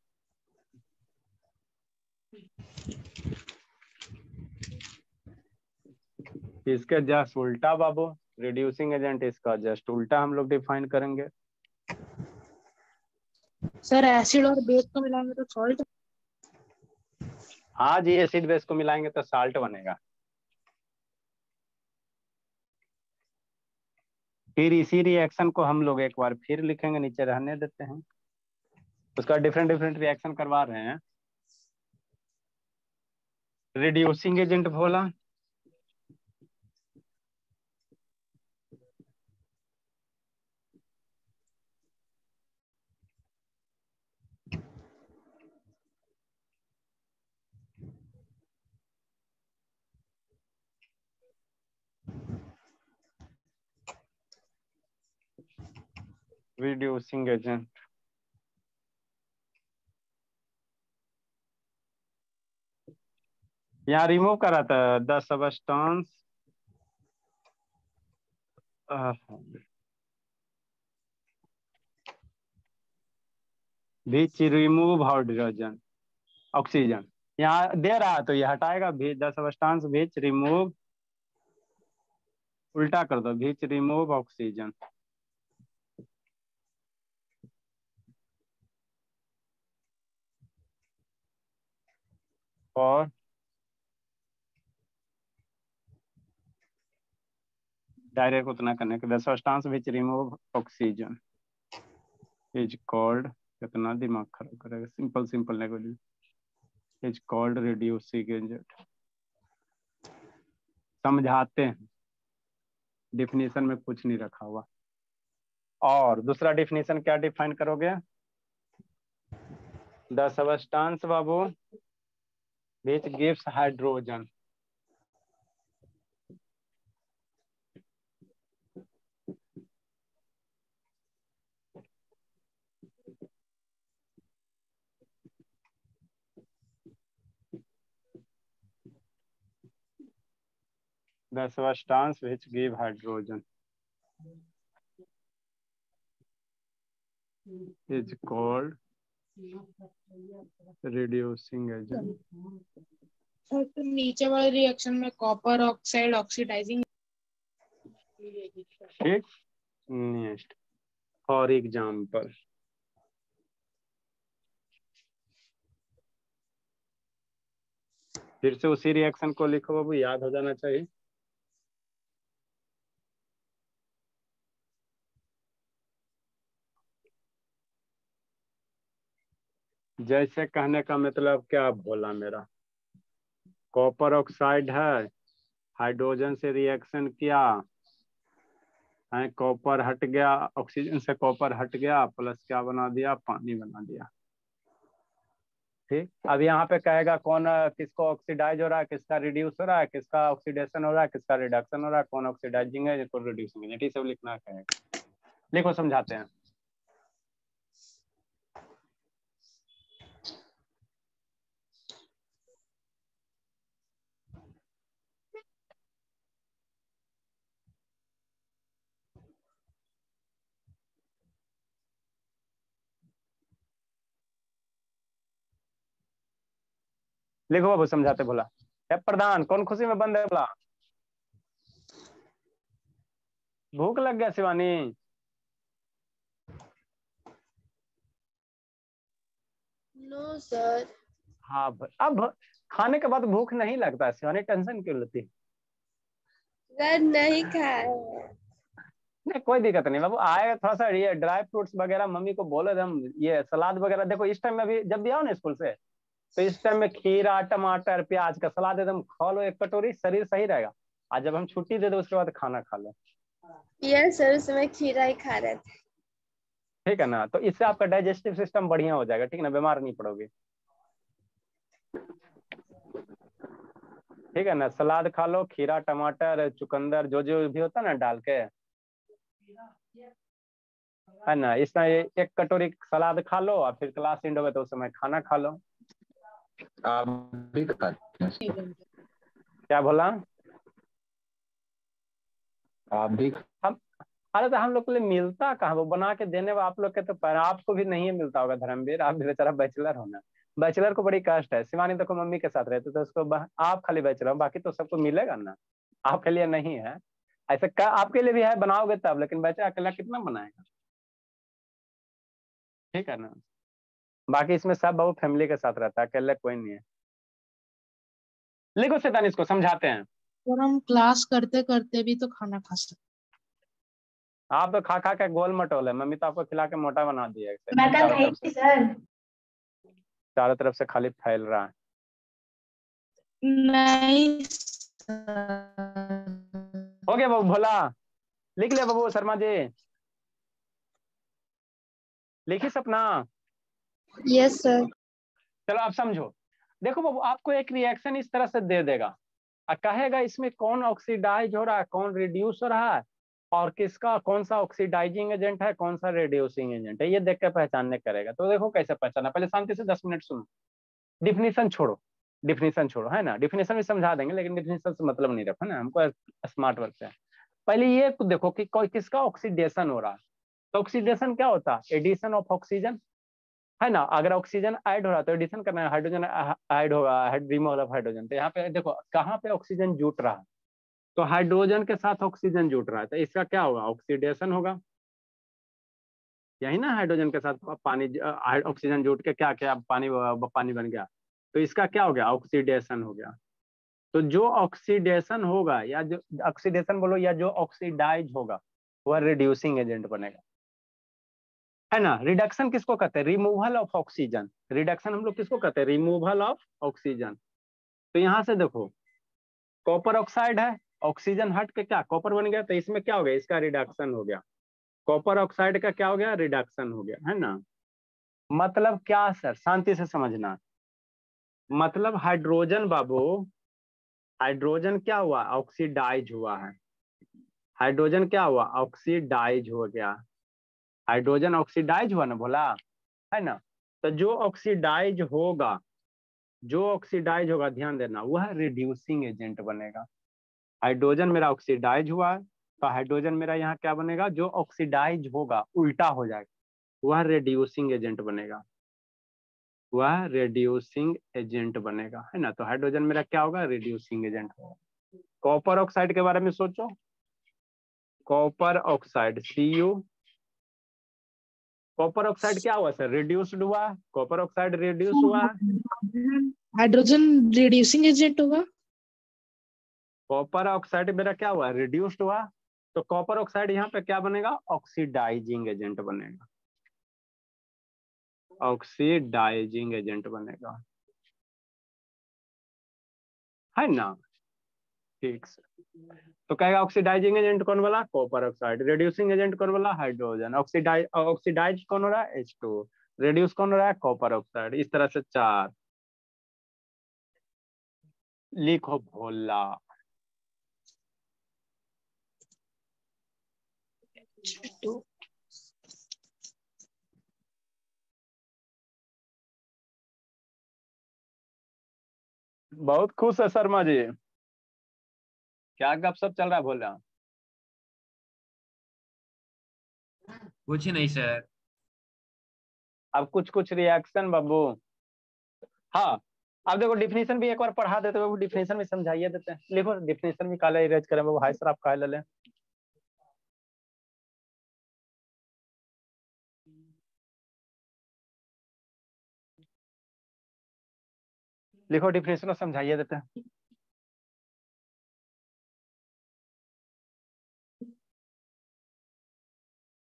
इसके जस्ट उल्टा बाबू रिड्यूसिंग एजेंट, इसका जस्ट उल्टा हम लोग डिफाइन करेंगे। सर एसिड और बेस को मिलाएंगे तो सॉल्ट। हाँ जी, एसिड बेस को मिलाएंगे तो साल्ट बनेगा। फिर इसी रिएक्शन को हम लोग एक बार फिर लिखेंगे, नीचे रहने देते हैं, उसका डिफरेंट डिफरेंट रिएक्शन करवा रहे हैं। रिड्यूसिंग एजेंट बोला, रिड्यूसिंग एजेंट। यहाँ रिमूव करा था the substance which remove hydrogen oxygen. यहाँ दे रहा है तो ये हटाएगा। द सबस्टांस विच रिमूव, उल्टा कर दो, विच रिमूव ऑक्सीजन। और डायरेक्ट उतना करने के, the substance which remove oxygen is called, कितना दिमाग खराब करेगा, simple simple negative, is called reducing agent. समझाते हैं, डिफिनीशन में कुछ नहीं रखा हुआ। और दूसरा डिफिनीशन क्या डिफाइन करोगे? The substance Babu which gives hydrogen. The substance which give hydrogen is called reducing agent. Sir तो नीचे वाले रिएक्शन में कॉपर ऑक्साइड ऑक्सीडाइजिंग। ठीक, नेक्स्ट फॉर एग्जाम्पल, फिर से उसी रिएक्शन को लिखो बाबू, याद हो जाना चाहिए। जैसे कहने का मतलब क्या बोला मेरा, कॉपर ऑक्साइड है, हाइड्रोजन से रिएक्शन किया है, कॉपर हट गया, ऑक्सीजन से कॉपर हट गया, प्लस क्या बना दिया, पानी बना दिया। ठीक, अब यहाँ पे कहेगा कौन किसको ऑक्सीडाइज हो रहा है, किसका रिड्यूस हो रहा है, किसका ऑक्सीडेशन हो रहा है, किसका रिडक्शन हो रहा है, कौन ऑक्सीडाइजिंग है, कौन रिड्यूसिंग है, ये सब लिखना है। लिखो, समझाते हैं। लिखो बाबू, समझाते बोला। है प्रधान, कौन खुशी में बंद है बोला? भूख लग गया शिवानी? No sir. हाँ अब खाने के बाद भूख नहीं लगता है, शिवानी टेंशन क्यों लेती है? सर नहीं खाए हैं। नहीं कोई दिक्कत नहीं बाबू, आएगा थोड़ा सा ये ड्राई फ्रूट्स वगैरह मम्मी को बोले हम, ये सलाद वगैरह देखो इस टाइम में भी जब भी आओ ना स्कूल से, तो इस टाइम में खीरा टमाटर प्याज का सलाद एकदम खा लो, एक कटोरी, शरीर सही रहेगा। आज जब हम छुट्टी दे दो उसके बाद खाना खा लो, यस सर, उस समय खीरा ही खा रहे थे। ठीक है ना? तो इससे आपका डाइजेस्टिव सिस्टम बढ़िया हो जाएगा, ठीक है ना, बीमार नहीं पड़ोगे, ठीक है ना? सलाद खा लो, खीरा टमाटर चुकंदर जो जो भी होता है ना डाल के, है ना, इसमें एक कटोरी सलाद खा लो और फिर क्लास एंड हो गए तो उस समय खाना खा लो। आप भी खाते हैं सर? क्या बोला? आप भी? हम, अरे तो हम लोग के लिए मिलता कहाँ, वो बना के देने वाला आप लोग के तो पर आपको भी नहीं मिलता होगा धर्मवीर, आप भी बेचारा बैचलर हो ना, बैचलर को बड़ी कष्ट है। शिवानी देखो मम्मी के साथ रहते तो उसको आप खाली बैचलर हो, बाकी तो सबको मिलेगा ना, आपके लिए नहीं है ऐसे आपके लिए भी है, बनाओगे तब, लेकिन बच्चा अकेला कितना बनाएगा, ठीक है ना? बाकी इसमें सब बहुत फैमिली के साथ रहता है, अकेले कोई नहीं है। लिखो शैतान, इसको समझाते हैं। और हम क्लास करते करते भी तो खाना खा सकते। आप तो खा खा के गोल मटोल है, मम्मी तो आपको खिला के मोटा बना दिया है, मैं कल चारों खाई तरफ से, थी सर। चारों तरफ से खाली फैल रहा है। नहीं हो गया बाबू भोला, लिख लिया बाबू शर्मा जी, लिखी सपना? Yes sir. चलो आप समझो, देखो बाबू आपको एक रिएक्शन इस तरह से दे देगा और कहेगा इसमें कौन ऑक्सीडाइज हो रहा है, कौन रिड्यूस हो रहा है, और किसका कौन सा ऑक्सीडाइजिंग एजेंट है, कौन सा रिड्यूसिंग एजेंट है, ये देख के पहचानने करेगा। तो देखो कैसे पहचाना, पहले शांति से 10 मिनट सुनो, डिफिनीशन छोड़ो, डिफिनीशन छोड़ो, है ना, डिफिनीशन भी समझा देंगे लेकिन डिफिनीशन से मतलब नहीं रखो ना, हमको स्मार्ट वर्क से। पहले ये देखो कि कोई किसका ऑक्सीडेशन हो रहा है। तो ऑक्सीडेशन क्या होता है? एडिशन ऑफ ऑक्सीजन, है ना? अगर ऑक्सीजन ऐड हो रहा है तो एडिशन करना है, हाइड्रोजन ऐड होगा, रिमूवल ऑफ हाइड्रोजन। तो यहाँ पे देखो कहाँ पे ऑक्सीजन जुट रहा है, तो हाइड्रोजन के साथ ऑक्सीजन जुट रहा है, तो इसका क्या होगा? ऑक्सीडेशन होगा। यही ना, हाइड्रोजन के साथ पानी ऑक्सीजन जुट के क्या क्या पानी पानी बन गया, तो इसका क्या हो गया? ऑक्सीडेशन हो गया। तो जो ऑक्सीडेशन होगा या जो ऑक्सीडेशन बोलो या जो ऑक्सीडाइज होगा वह रिड्यूसिंग एजेंट बनेगा, है ना? रिडक्शन किसको कहते हैं? Removal of oxygen. रिडक्शन हम लोग किसको कहते हैं? Removal of oxygen. तो यहाँ से देखो कॉपर ऑक्साइड है, ऑक्सीजन हट के क्या कॉपर बन गया, तो इसमें क्या हो गया? इसका रिडक्शन हो गया। कॉपर ऑक्साइड का क्या हो गया? रिडक्शन हो गया, है ना? मतलब क्या सर, शांति से समझना, मतलब हाइड्रोजन बाबू, हाइड्रोजन क्या हुआ? ऑक्सीडाइज हुआ है। हाइड्रोजन क्या हुआ? ऑक्सीडाइज हो गया। हाइड्रोजन ऑक्सीडाइज हुआ ना बोला, है ना? तो जो ऑक्सीडाइज होगा, जो ऑक्सीडाइज होगा, ध्यान देना, वह रिड्यूसिंग एजेंट बनेगा। हाइड्रोजन मेरा ऑक्सीडाइज हुआ है, तो हाइड्रोजन मेरा यहाँ क्या बनेगा? जो ऑक्सीडाइज होगा उल्टा हो जाएगा, वह रिड्यूसिंग एजेंट बनेगा, वह रिड्यूसिंग एजेंट बनेगा, है ना? तो हाइड्रोजन मेरा क्या होगा? रिड्यूसिंग एजेंट होगा। कॉपर ऑक्साइड के बारे में सोचो, copper oxide Cu, copper oxide क्या हुआ सर? रिड्यूस्ड हुआ, कॉपर ऑक्साइड रिड्यूस हुआ, हाइड्रोजन रिड्यूसिंग एजेंट होगा। कॉपर ऑक्साइड मेरा क्या हुआ? रिड्यूस्ड हुआ, तो कॉपर ऑक्साइड यहाँ पे क्या बनेगा? ऑक्सीडाइजिंग एजेंट बनेगा, ऑक्सीडाइजिंग एजेंट बनेगा, है ना? ठीक से तो कहेगा ऑक्सीडाइजिंग एजेंट कौन बोला? Copper oxide. रिड्यूसिंग एजेंट कौन बोला? हाइड्रोजन। ऑक्सीडाइज कौन हो रहा है? H2। रिड्यूस कौन हो रहा है? Copper oxide. इस तरह से 4 लिखो भोला। बहुत खुश है शर्मा जी, क्या गपशप चल रहा है भोला? कुछ नहीं सर। अब कुछ कुछ रिएक्शन बाबू। हाँ अब देखो डिफिनेशन भी एक बार पढ़ा देते बाबू, डिफिनेशन भी समझाइए देते हैं। लिखो डिफिनेशन भी काले इरेज करें बाबू। हाय सर आप काले ले लें। लिखो डिफिनेशन को समझाइए देते हैं।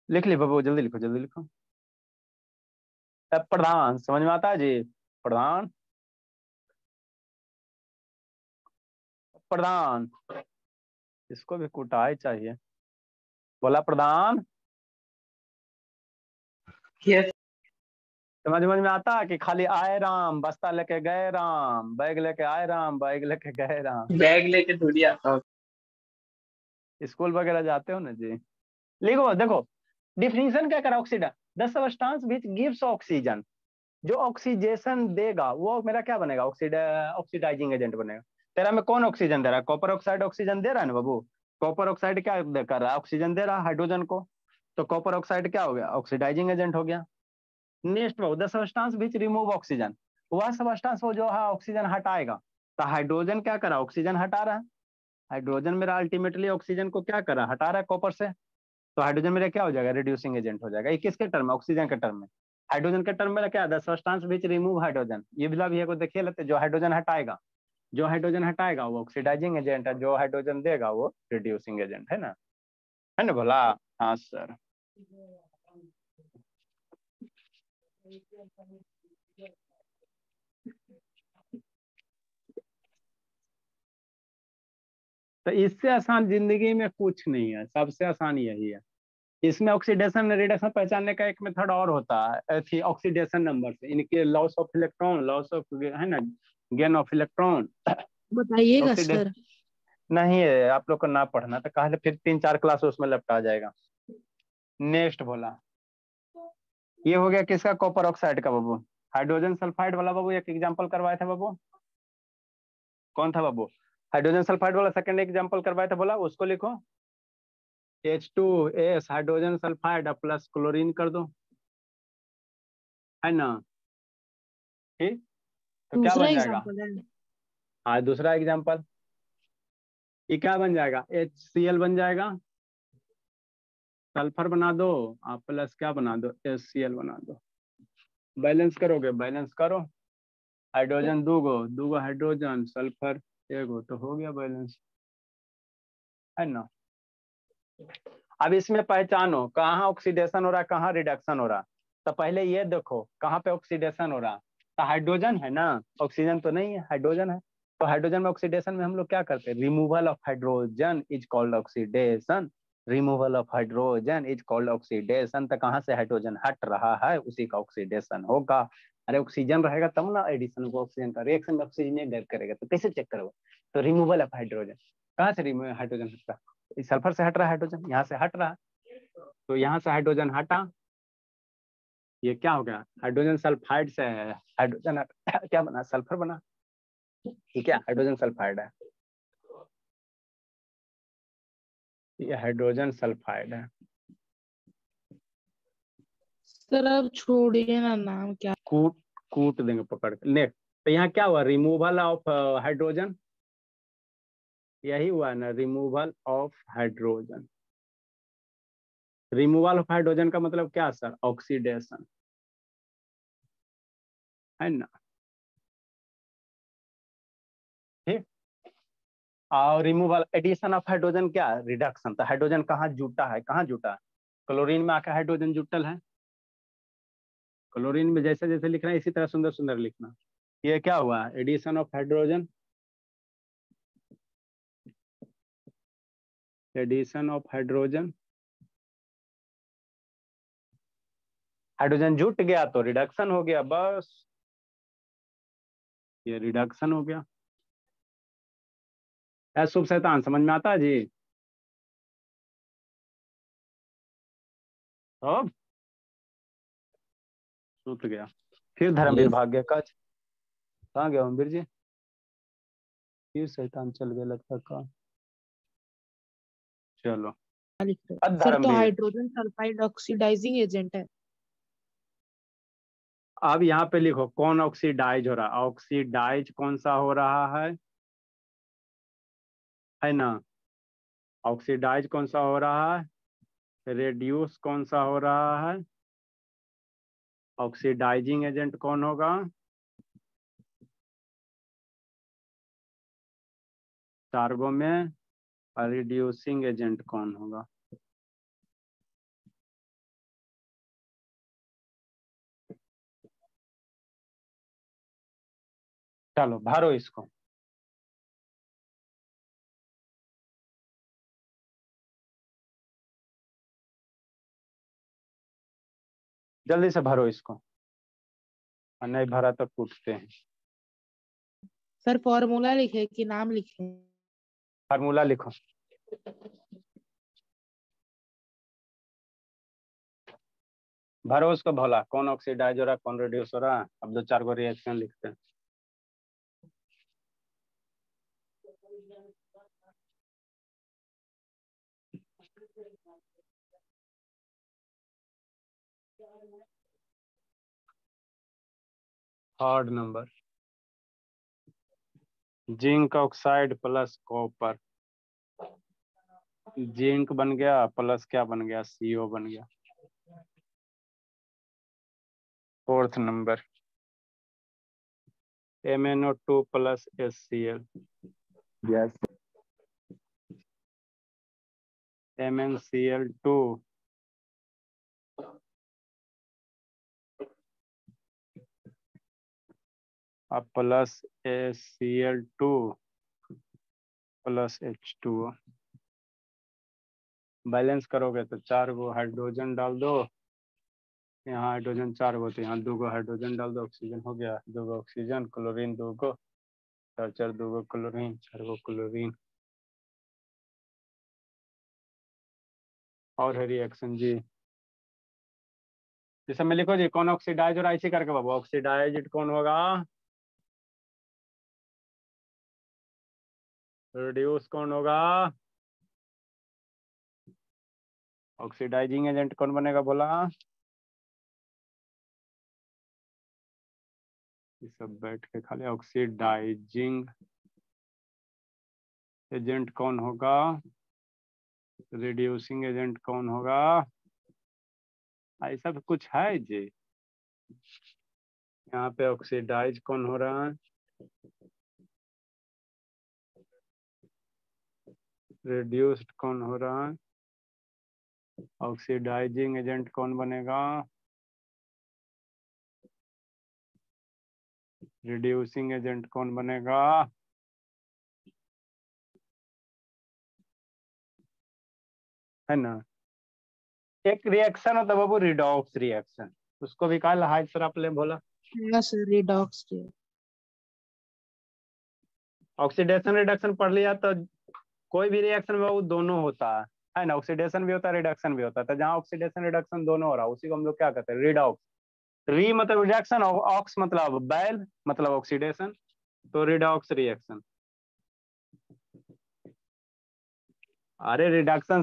लिख ली बाबू, जल्दी लिखो जल्दी लिखो। प्रधान समझ में आता है जी? प्रधान प्रधान, इसको भी कुटाई चाहिए। बोला प्रधान। यस समझ में आता है कि खाली आए राम, बस्ता लेके गए राम, बैग लेके आए राम, बैग लेके गए राम। बैग लेके थोड़ी आता हूँ। स्कूल वगैरह जाते हो ना जी। लिखो देखो डिफिनीशन क्या करा oxygen, the substance which gives oxygen, जो ऑक्सीजेशन देगा वो मेरा क्या बनेगा, ऑक्सीडाइजिंग एजेंट बनेगा। तेरा में कौन ऑक्सीजन दे रहा है? कॉपर ऑक्साइड ऑक्सीजन दे रहा है ना बाबू। कॉपर ऑक्साइड क्या कर रहा है? ऑक्सीजन दे रहा है हाइड्रोजन को। तो कॉपर ऑक्साइड क्या हो गया? ऑक्सीडाइजिंग एजेंट हो गया। Next Babu, the substance which remove oxygen, वह सबस्टांस वो जो है ऑक्सीजन हटाएगा। तो हाइड्रोजन क्या करा? ऑक्सीजन हटा रहा है। हाइड्रोजन मेरा अल्टीमेटली ऑक्सीजन को क्या करा? हटा रहा है कॉपर से। तो हाइड्रोजन मेरा क्या हो जाएगा? रिड्यूसिंग एजेंट हो जाएगा। ये किसके टर्म में? ऑक्सीजन के टर्म में। हाइड्रोजन के टर्म में क्या है? The substance which remove hydrogen, ये भी को देखिए लेते, जो हाइड्रोजन हटाएगा, जो हाइड्रोजन हटाएगा वो ऑक्सीडाइजिंग एजेंट है, जो हाइड्रोजन देगा वो रिड्यूसिंग एजेंट है ना भोला? हाँ सर। तो इससे आसान जिंदगी में कुछ नहीं है, सबसे आसान यही है। इसमें ऑक्सीडेशन रिडक्शन पहचानने का एक मेथड और होता है, थी ऑक्सीडेशन नंबर से, इनके loss of electron, loss of है ना, गेन ऑफ इलेक्ट्रॉन। बताइएगा सर। नहीं है आप लोग को ना पढ़ना तो कहा फिर 3-4 क्लास उसमें लपटा जाएगा। नेक्स्ट बोला, ये हो गया किसका? कॉपर ऑक्साइड का बाबू। हाइड्रोजन सल्फाइड वाला बाबू एक एग्जांपल करवाया था बाबू, कौन था बाबू? हाइड्रोजन सल्फाइड वाला सेकंड एग्जांपल करवाया था, बोला उसको लिखो। H2S hydrogen sulphide plus chlorine कर दो, है ना? ठीक, तो क्या दूसरा बन जाएगा? एग्जांपल है। हाँ दूसरा एग्जांपल, ये क्या बन जाएगा? HCl बन जाएगा। सल्फर बना दो आप, प्लस क्या बना दो? HCl बना दो। बैलेंस करोगे? बैलेंस करो। हाइड्रोजन दूगो हाइड्रोजन, सल्फर एगो, तो हो गया बैलेंस, है ना? अब इसमें पहचानो कहाँ ऑक्सीडेशन हो रहा है, कहाँ रिडक्शन हो रहा है। तो पहले ये देखो कहाँ पे ऑक्सीडेशन हो रहा है, तो हाइड्रोजन है ना, ऑक्सीजन तो नहीं है, हाइड्रोजन है। तो हाइड्रोजन में ऑक्सीडेशन में हम लोग क्या करते हैं? Removal of hydrogen is called oxidation, removal of hydrogen is called oxidation. तो कहाँ से हाइड्रोजन हट रहा है उसी का ऑक्सीडेशन होगा। अरे ऑक्सीजन रहेगा तब ना एडिशन को, ऑक्सीजन का रिएक्शन में ऑक्सीजन गैर करेगा, तो कैसे चेक करोगे? तो रिमूवल ऑफ हाइड्रोजन, कहाँ से हाइड्रोजन हटता? सल्फर से हट रहा है हाइड्रोजन, यहाँ से हट रहा है, तो यहाँ से हाइड्रोजन हटा, ये क्या हो गया? हाइड्रोजन सल्फाइड से हाइड्रोजन क्या बना? सल्फर बना। ठीक है, हाइड्रोजन सल्फाइड है, ये हाइड्रोजन सल्फाइड है। सर अब छोड़िए ना, नाम क्या? कूट देंगे पकड़ के। नेक्स्ट, तो यहाँ क्या हुआ? रिमूवल ऑफ हाइड्रोजन, यही हुआ ना, removal of hydrogen. Removal of hydrogen का मतलब क्या सर? ऑक्सीडेशन, है ना? ठीक, और रिमूवल एडिशन ऑफ हाइड्रोजन क्या? रिडक्शन। तो हाइड्रोजन कहाँ जुटा है? कहाँ जुटा है? क्लोरीन में आकर हाइड्रोजन जुटल है। क्लोरीन में जैसे जैसे लिखना है इसी तरह सुंदर सुंदर लिखना। ये क्या हुआ? Addition of hydrogen, addition of hydrogen, hydrogen जुट गया तो रिडक्शन हो गया, बस ये रिडक्शन हो गया। शुभ शैतान समझ में आता है जी? अब छूट गया। फिर धर्मवीर भाग गया। कहाँ गया ओमवीर जी? फिर शैतान चल गया लगता का। चलो सर तो हाइड्रोजन सल्फाइड ऑक्सीडाइजिंग एजेंट है। अब यहाँ पे लिखो कौन ऑक्सीडाइज हो रहा है? ऑक्सीडाइज कौन सा हो रहा है ना? ऑक्सीडाइज कौन सा हो रहा है? रेड्यूस कौन सा हो रहा है? ऑक्सीडाइजिंग एजेंट कौन होगा? चार्गो में रिड्यूसिंग एजेंट कौन होगा? चलो भरो इसको। जल्दी से भरो इसको, और नहीं भरा तो कूटते हैं। सर फॉर्मूला लिखे कि नाम लिखे? फार्मूला लिखो। भरो उसको भोला, कौन ऑक्सीडाइज हो रहा, कौन रिड्यूस हो रहा। अब 2-4 गो रिएक्शन लिखते हैं। Third number, zinc oxide plus copper. Zinc बन गया प्लस क्या बन गया, CO बन गया। Fourth number, MnO2 plus HCl। Yes MnCl2 अब plus HCl2 plus H2O। Balance करोगे तो 4 गो हाइड्रोजन डाल दो, यहाँ हाइड्रोजन 4 गो, तो यहाँ 2 गो हाइड्रोजन डाल दो, ऑक्सीजन हो गया। 2 गो ऑक्सीजन, क्लोरीन 2 गो, 4 2 गो क्लोरीन, 4 गो क्लोरीन। और है रिएक्शन जी, इस में लिखो जी, कौन ऑक्सीडाइज और ऐसे करके बाबू। ऑक्सीडाइज कौन होगा, रिड्यूस कौन होगा, ऑक्सीडाइजिंग एजेंट कौन बनेगा बोला। ये सब बैठ के खाली, ऑक्सीडाइजिंग एजेंट कौन होगा, रिड्यूसिंग एजेंट कौन होगा, ऐसा भी कुछ है जी। यहाँ पे ऑक्सीडाइज कौन हो रहा है, रिड्यूस्ड कौन हो रहा है, ऑक्सीडाइजिंग एजेंट कौन बनेगा, रिड्यूसिंग एजेंट कौन बनेगा। है ना, एक रिएक्शन होता है बाबू रिडॉक्स रिएक्शन, उसको भी कहा हाइट सर आपने बोला। हाँ सर, रिडॉक्स के। ऑक्सीडेशन रिडक्शन पढ़ लिया तो कोई भी रिएक्शन में वो दोनों होता है ना, ऑक्सीडेशन भी होता है, रिडक्शन भी होता है। तो जहाँ ऑक्सीडेशन रिडक्शन दोनों हो रहा है उसी को हम लोग क्या कहते हैं, रिडॉक्स। री मतलब रिडक्शन, ऑक्स मतलब बैल मतलब ऑक्सीडेशन, तो रिडॉक्स रिएक्शन। अरे रिडक्शन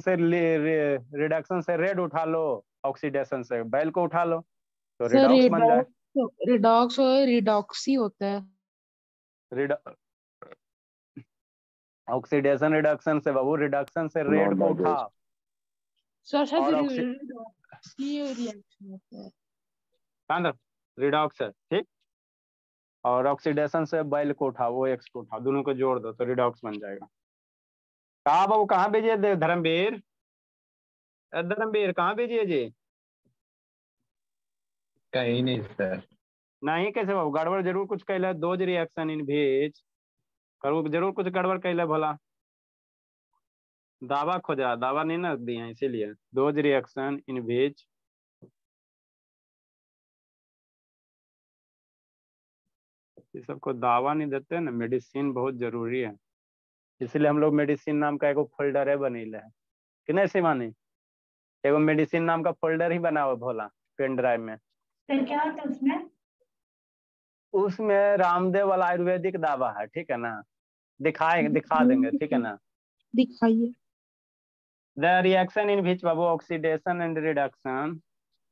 से रेड उठा लो, ऑक्सीडेशन से बैल को उठा लो, तो सर रिडॉक्स बन जाए। रिडॉक्स और रिडॉक्सी होता है। ऑक्सीडेशन रिडक्शन से बाबू, रिडक्शन से रेड को उठा सर और रिडॉक्सी रिएक्शन होता है। रिडॉक्स है ठीक, और ऑक्सीडेशन से बैल को उठा, वो एक्स को उठा, दोनों को जोड़ दो तो रिडॉक्स बन जाएगा। कहा बाबू, कहाँ भेजिए धर्मवीर, धर्मवीर कहाँ भेजिए जी। कहीं नहीं सर। नहीं कैसे बाबू, गड़बड़ जरूर कुछ कैले, दो रिएक्शन इन भेज करो, जरूर कुछ गड़बड़ कैले भोला। दावा खोजा, दावा नहीं ना दिए इसीलिए। दो रिएक्शन इन भेज, ये सबको दावा नहीं देते ना, मेडिसिन बहुत जरूरी है, इसलिए हम लोग मेडिसिन नाम का एगो फोल्डर है बनीले है कि नहीं शिवानी, एगो मेडिसिन नाम का फोल्डर ही बना हुआ भोला पेन ड्राइव में। फिर क्या होता है उसमें? उसमें रामदेव वाला आयुर्वेदिक दावा है, ठीक है ना, दिखा देंगे, ठीक है ना। दिखाइए। द रिएक्शन इन विच बाबू ऑक्सीडेशन एंड रिडक्शन।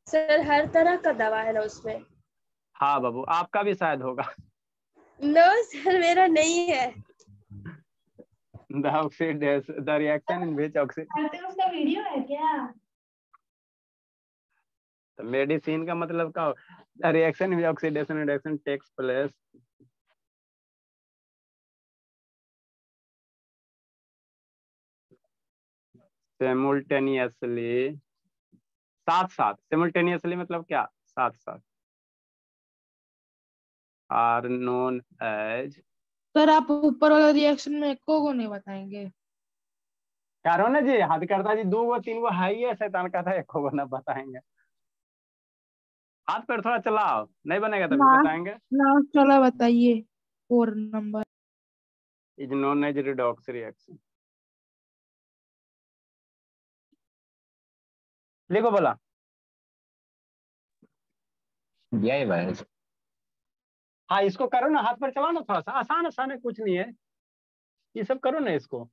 सर हर तरह का दवा है ना उसमें? हाँ बाबू, आपका भी शायद होगा। नो सर, मेरा नहीं है। The oxidation, the reaction in which उसका वीडियो है क्या? तो मेडिसिन का मतलब क्या, reaction which oxidation reduction takes place simultaneously, साथ साथ, सिमुल्टेनियसली मतलब क्या, साथ साथ, आर नोन एज। सर आप ऊपर वाला रिएक्शन में को नहीं बताएंगे? करो ना जी, हद करता जी, 2 गो 3 गो है ही है, शैतान कहता है 1 को ना बताएंगे। हाथ पैर थोड़ा चलाओ, नहीं बनेगा तभी बताएंगे। लास्ट वाला बताइए, 4 नंबर। Is known as redox reaction. लिखो बोला। यही भाई। हाँ इसको करो ना, हाथ पर चलाओ ना, थोड़ा सा आसान आसान है, कुछ नहीं है, ये सब करो ना। इसको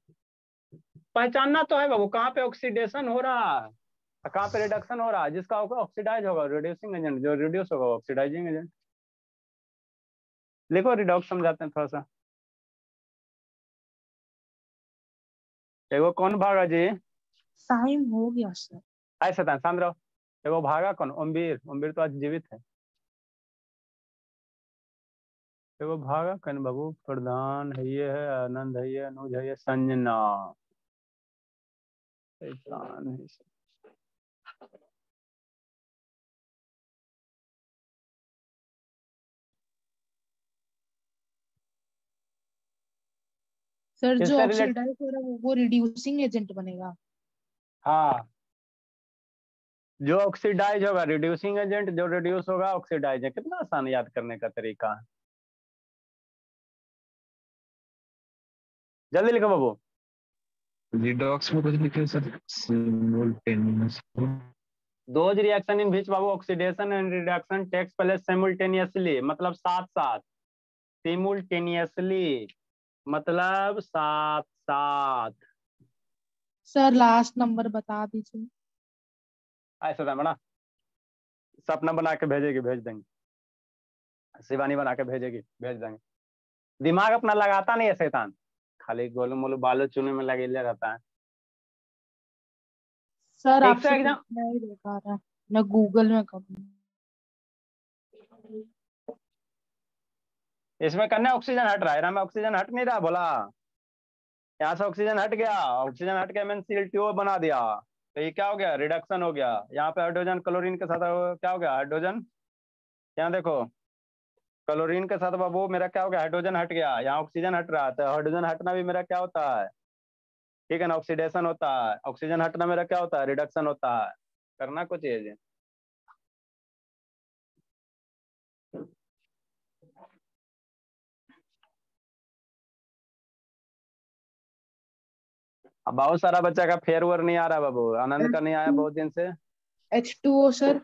पहचानना तो है बाबू, कहाँ पे ऑक्सीडेशन हो रहा है, कहाँ पे रिडक्शन हो रहा है। जिसका होगा ऑक्सीडाइज होगा रिड्यूसिंग एजेंट, जो रिड्यूस होगा ऑक्सीडाइजिंग एजेंट। लिखो रिडॉक्स समझाते हैं थोड़ा सा। एगो कौन भागा जी? टाइम हो गया सर। ऐसा था शांत रहो। एगो भागा कौन? ओमवीर। ओमवीर तो आज जीवित है। एगो भागा कौन बाबू? प्रधान है, ये है आनंद, है ये अनुज, है ये संजना। शैतान है। सर जो किससे रिलेट? ऑक्सीडाइज हो रहा है वो रिड्यूसिंग एजेंट बनेगा। हाँ, जो ऑक्सीडाइज होगा रिड्यूसिंग एजेंट, जो रिड्यूस होगा ऑक्सीडाइज है। कितना आसान याद करने का तरीका है। जल्दी लिखो बाबू। रिडॉक्स में कुछ लिखे sir, simultaneous. Those reaction in which बाबू oxidation and reduction takes place simultaneously, मतलब साथ साथ। सिमुल्टेनियसली मतलब साथ साथ। सर लास्ट नंबर बता दीजिए। ऐसा था बड़ा, सपना बना के भेजेगी, भेज देंगे। शिवानी बना के भेजेगी, भेज देंगे। दिमाग अपना लगाता नहीं है शैतान, खाली गोलू मोलू बालू चुने में लगे रहता है। सर एक आपसे से एग्जाम, पूछना ही बेकार है, मैं गूगल में करूँगा। इसमें करने ऑक्सीजन हट रहा है, में ऑक्सीजन हट नहीं रहा बोला। यहाँ से ऑक्सीजन हट गया, ऑक्सीजन हट के MnCl2O बना दिया, तो ये क्या हो गया? रिडक्शन हो गया। यहाँ पे हाइड्रोजन क्लोरीन के साथ क्या हो गया? हाइड्रोजन, यहाँ देखो, क्लोरीन के साथ बाबू मेरा क्या हो गया? हाइड्रोजन हट गया। यहाँ ऑक्सीजन हट रहा है, तो हाइड्रोजन हटना भी मेरा क्या होता है? ठीक है ना, ऑक्सीडेशन होता है। ऑक्सीजन हटना मेरा क्या होता है? रिडक्शन होता है। करना कुछ है जी। अब बहुत सारा बच्चा का फेयर नहीं आ रहा बाबू, आनंद का नहीं आया बहुत दिन से। H2O sir.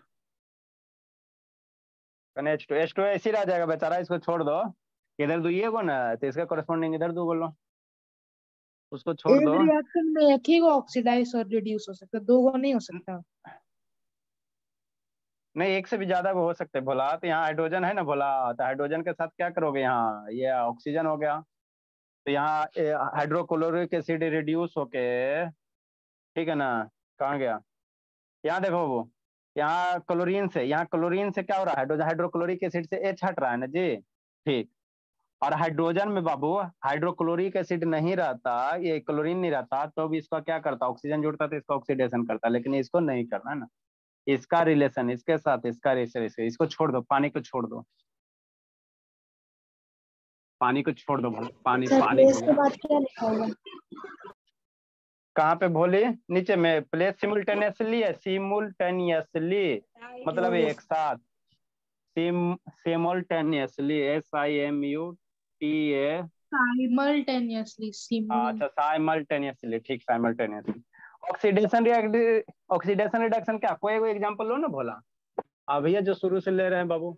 H2 ऐसे ही रह जाएगा बेचारा, इसको छोड़ दो। इधर दो ये को ना, तो इसका कोरेस्पॉन्डिंग इधर दो बोलो, उसको छोड़ एक दो। रिएक्शन में एक ही ऑक्सीडाइज और रिड्यूस हो सकता है, 2 को नहीं हो सकता। नहीं, एक से भी ज्यादा वो हो सकते हैं भोला। तो यहाँ हाइड्रोजन है ना भोला, तो हाइड्रोजन के साथ क्या करोगे? यहाँ ये ऑक्सीजन हो गया, तो यहाँ हाइड्रोक्लोरिक एसिड रिड्यूस होके, ठीक है ना, कहाँ गया? यहाँ देखो वो, यहाँ क्लोरीन से, यहाँ क्लोरीन से क्या हो रहा है? हाइड्रोजन हाइड्रोक्लोरिक एसिड से H हट रहा है ना जी, ठीक। और हाइड्रोजन में बाबू हाइड्रोक्लोरिक एसिड नहीं रहता, ये क्लोरीन नहीं रहता, तो भी इसका क्या करता? ऑक्सीजन जुड़ता तो इसका ऑक्सीडेशन करता, लेकिन इसको नहीं करना है ना। इसका रिलेशन इसके साथ, इसका रिलेशन इसको छोड़ दो, पानी को छोड़ दो, पानी को छोड़ दो भाई, पानी सर पानी प्लेस हो के गया। बाद क्या लिखा होगा? कहाँ पे भोले? नीचे में प्लेस सिमुल्टेनियसली है, सिमुल्टेनियसली मतलब एक साथ, सिमुल्टेनियसली, SIMUTA। साइमल्टेनियसली अच्छा साइमल्टेनियसली, ठीक, साइमल्टेनियसली। ऑक्सीडेशन रिडक्शन क्या? कोई एग्जांपल लो ना भोला। अब ये जो शुरू से ले रहे हैं बाबू,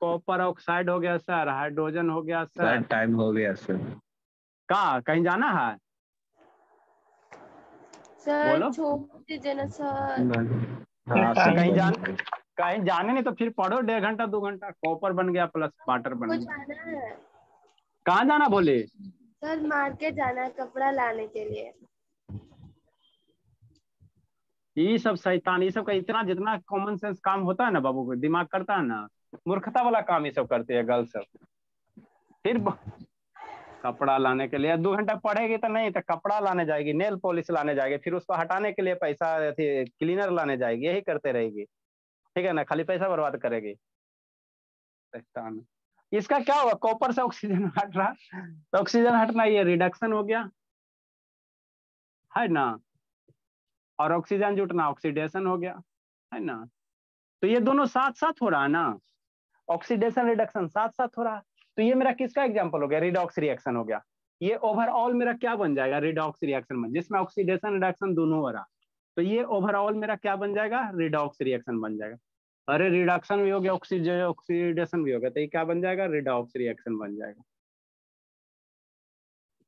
कॉपर ऑक्साइड हो गया सर, हाइड्रोजन हो गया सर सर। टाइम हो गया सर। कहाँ कहीं जाना है? सर बोलो। छोड़ दीजिए ना सर। हाँ तो कहीं जाने नहीं तो फिर पढ़ो 1.5 घंटा 2 घंटा, कॉपर बन गया प्लस वाटर बन को गया। जाना है कहाँ जाना बोले? सर, मार्केट जाना है कपड़ा लाने के लिए। ये सब शैतान, ये सब का इतना जितना कॉमन सेंस काम होता है ना बाबू को, दिमाग करता है ना, मूर्खता वाला काम ये सब करते हैं गर्ल्स सब। फिर कपड़ा लाने के लिए 2 घंटा पढ़ेगी तो नहीं, तो कपड़ा लाने जाएगी, नेल पॉलिश लाने जाएगी, फिर उसको हटाने के लिए पैसा क्लीनर लाने जाएगी, यही करते रहेगी। ठीक है ना, खाली पैसा बर्बाद करेगी। इसका क्या होगा, कॉपर से ऑक्सीजन हट रहा, तो ऑक्सीजन हटना ये रिडक्शन हो गया है ना, और ऑक्सीजन जुटना ऑक्सीडेशन हो गया है ना। तो ये दोनों साथ साथ हो रहा है ना, ऑक्सीडेशन रिडक्शन साथ साथ हो रहा है। तो ये मेरा किसका एग्जांपल हो गया, रिडॉक्स रिएक्शन हो गया। ये ओवरऑल मेरा क्या बन जाएगा, रिडॉक्स रिएक्शन में, जिसमें ऑक्सीडेशन रिडक्शन दोनों हो रहा। तो ये ओवरऑल मेरा क्या बन जाएगा, रिडॉक्स रिएक्शन बन जाएगा। अरे रिडक्शन भी हो गया, ऑक्सीडेशन भी हो गया, तो ये क्या बन जाएगा, रिडॉक्स रिएक्शन बन जाएगा।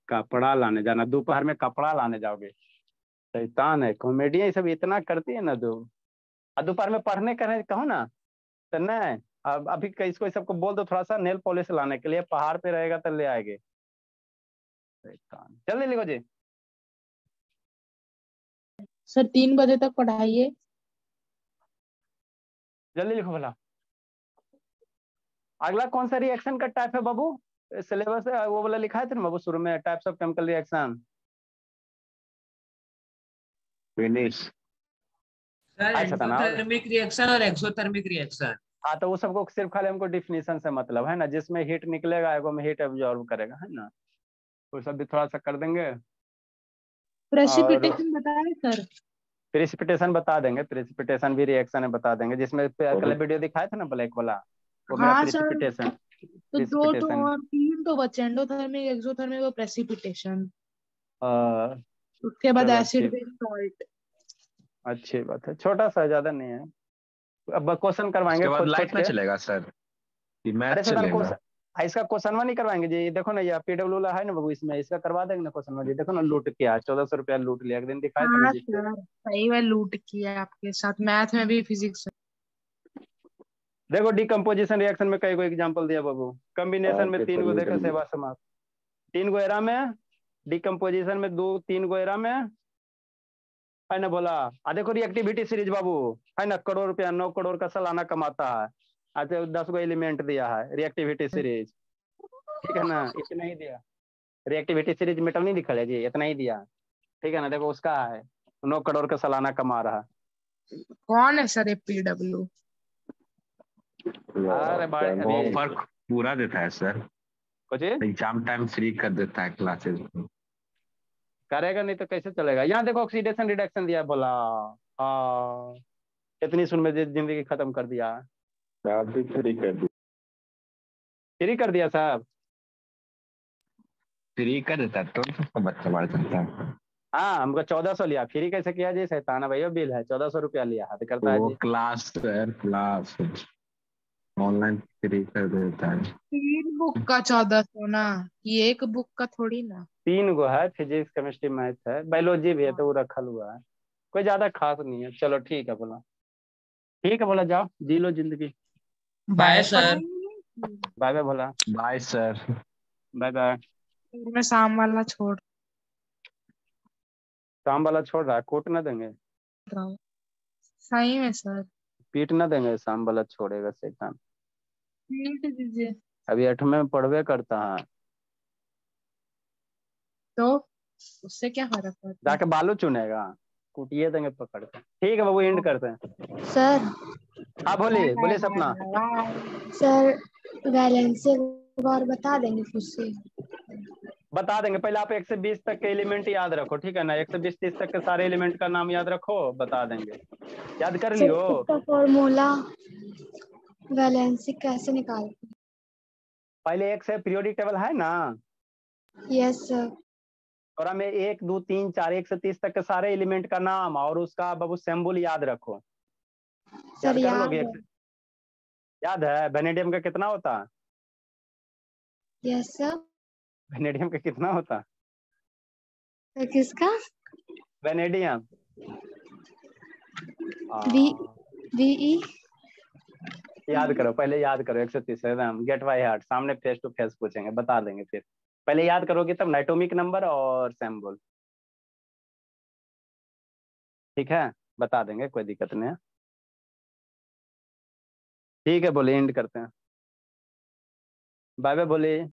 कपड़ा लाने जाना, दोपहर में कपड़ा लाने जाओगे, शैतान है, कॉमेडियन सब इतना करती है ना। दोपहर में पढ़ने करने कहो ना, तो नहीं, अब अभी इसको सबको बोल दो थोड़ा सा नेल पॉलिश लाने के लिए, पहाड़ पे रहेगा तो ले आएंगे। जल्दी लिखो जी। सर 3 बजे तक पढ़ाइए। जल्दी लिखो भला। अगला कौन सा रिएक्शन का टाइप है बाबू, सिलेबस वो वाला लिखा है थे ना बाबू शुरू में, types of chemical reaction. Finish sir endothermic reaction और एक्सोथर्मिक रिएक्शन। हाँ, तो वो सबको सिर्फ खाली हमको डिफिनीशन से मतलब है ना, जिसमें हीट निकलेगा एगो में हीट एब्जॉर्ब करेगा है ना, वो सब भी थोड़ा सा कर देंगे। प्रेसिपिटेशन बताएं सर। प्रेसिपिटेशन बता देंगे, प्रेसिपिटेशन भी रिएक्शन है बता देंगे, जिसमें कल वीडियो दिखाया था ना ब्लैक वाला, वो मेरा हाँ सर, प्रेसिपिटेशन। तो 2 तो और 3 तो बचे, एंडोथर्मिक, एक्सोथर्मिक और प्रेसिपिटेशन। उसके बाद एसिड बेस सॉल्ट। अच्छी बात है, छोटा सा, ज्यादा नहीं है। अब क्वेश्चन करवाएंगे खुद लाइफ में चलेगा सर, मैथ चलेगा। इसका क्वेश्चन नहीं करवाएंगे जी, देखो ना ये पीडब्ल्यू है ना बाबू, इसमें इसका करवा देंगे ना क्वेश्चन जी। देखो ना लूट किया, 1400 रुपया लूट लिया, एक दिन दिखाया था ना हाँ जी। सर, सही में लूट किया आपके साथ, मैथ में भी फिजिक्स। देखो डिकम्पोजिशन रिएक्शन में कई को एग्जांपल दिया बाबू, कॉम्बिनेशन में 3 गो देखा सेवा समाप्त, 3 गो एरा में, डिकम्पोजिशन में 2-3 गो एरा में है ना बोला। देखो रिएक्टिविटी सीरीज बाबू है ना, करोड़ रुपया 9 करोड़ का सालाना कमाता है, अच्छा 10 गो एलिमेंट दिया है रिएक्टिविटी सीरीज, ठीक है ना, इतना ही दिया। रिएक्टिविटी सीरीज मेटल नहीं दिखा है जी, इतना ही दिया, ठीक है ना। देखो उसका है 9 करोड़ का सालाना कमा रहा। कौन है सर ये पीडब्ल्यू? अरे वो ऑफर पूरा देता है सर, कुछ एग्जाम टाइम फ्री कर देता है क्लासेस। करेगा नहीं तो कैसे चलेगा। यहाँ देखो ऑक्सीडेशन रिडक्शन दिया बोला, हाँ इतनी सुन में जिंदगी खत्म कर दिया, फ्री कर दिया साहब, फ्री कर देता है तो बच्चा बढ़ जाता है। हाँ हमको 1400 लिया, फ्री कैसे किया जी, सैताना भैया बिल है 1400 रुपया लिया, हद करता है वो जी। Class sir, class online free कर देता है। 3 बुक का 1400 ना, ये एक बुक का थोड़ी ना। 3 गो है, फिजिक्स केमिस्ट्री मैथ है, बायोलॉजी भी है, तो वो रखल हुआ है, कोई ज्यादा खास नहीं है। चलो ठीक है बोला, ठीक है बोला, जाओ जी लो जिंदगी। Bye sir. बाय बाय बोला, बाय सर। Bye bye. मैं शाम वाला छोड़ काम वाला छोड़ रहा है, कोट ना देंगे, रहा हूँ। सही में सर, पीट ना देंगे, शाम वाला छोड़ेगा शैतान। पीट दीजिए अभी 8वीं में पढ़वे करता है, तो उससे क्या फर्क पड़ता है? जाके बालू चुनेगा, कुटिए देंगे पकड़ के। ठीक है बाबू एंड करते हैं। सर हाँ बोलिए बोलिए सपना। सर वैलेंसी और बता देंगे फिर से? बता देंगे, पहले आप 1 से 20 तक के एलिमेंट याद रखो, ठीक है ना, 1 से 20 30 तक के सारे एलिमेंट का नाम याद रखो, बता देंगे, याद कर लियो। इसका फॉर्मूला वैलेंसी कैसे निकालते? पहले 1 से पीरियोडिक टेबल है ना, यस सर। और हमें 1 2 3 4 1 से 30 तक के सारे एलिमेंट का नाम और उसका बाबू सिंबल याद रखो। सर याद कर लोगे? याद है वेनेडियम का कितना होता? Yes sir. वेनेडियम का कितना होता? किसका? Vanadium VE। याद करो, पहले याद करो, 130 एकदम गेट बाय हार्ट, सामने फेस टू फेस पूछेंगे, बता देंगे फिर, पहले याद करोगे तब एटॉमिक नंबर और सिंबल, ठीक है, बता देंगे, कोई दिक्कत नहीं है। ठीक है बोलिए, एंड करते हैं, बाय बाय बोलिए।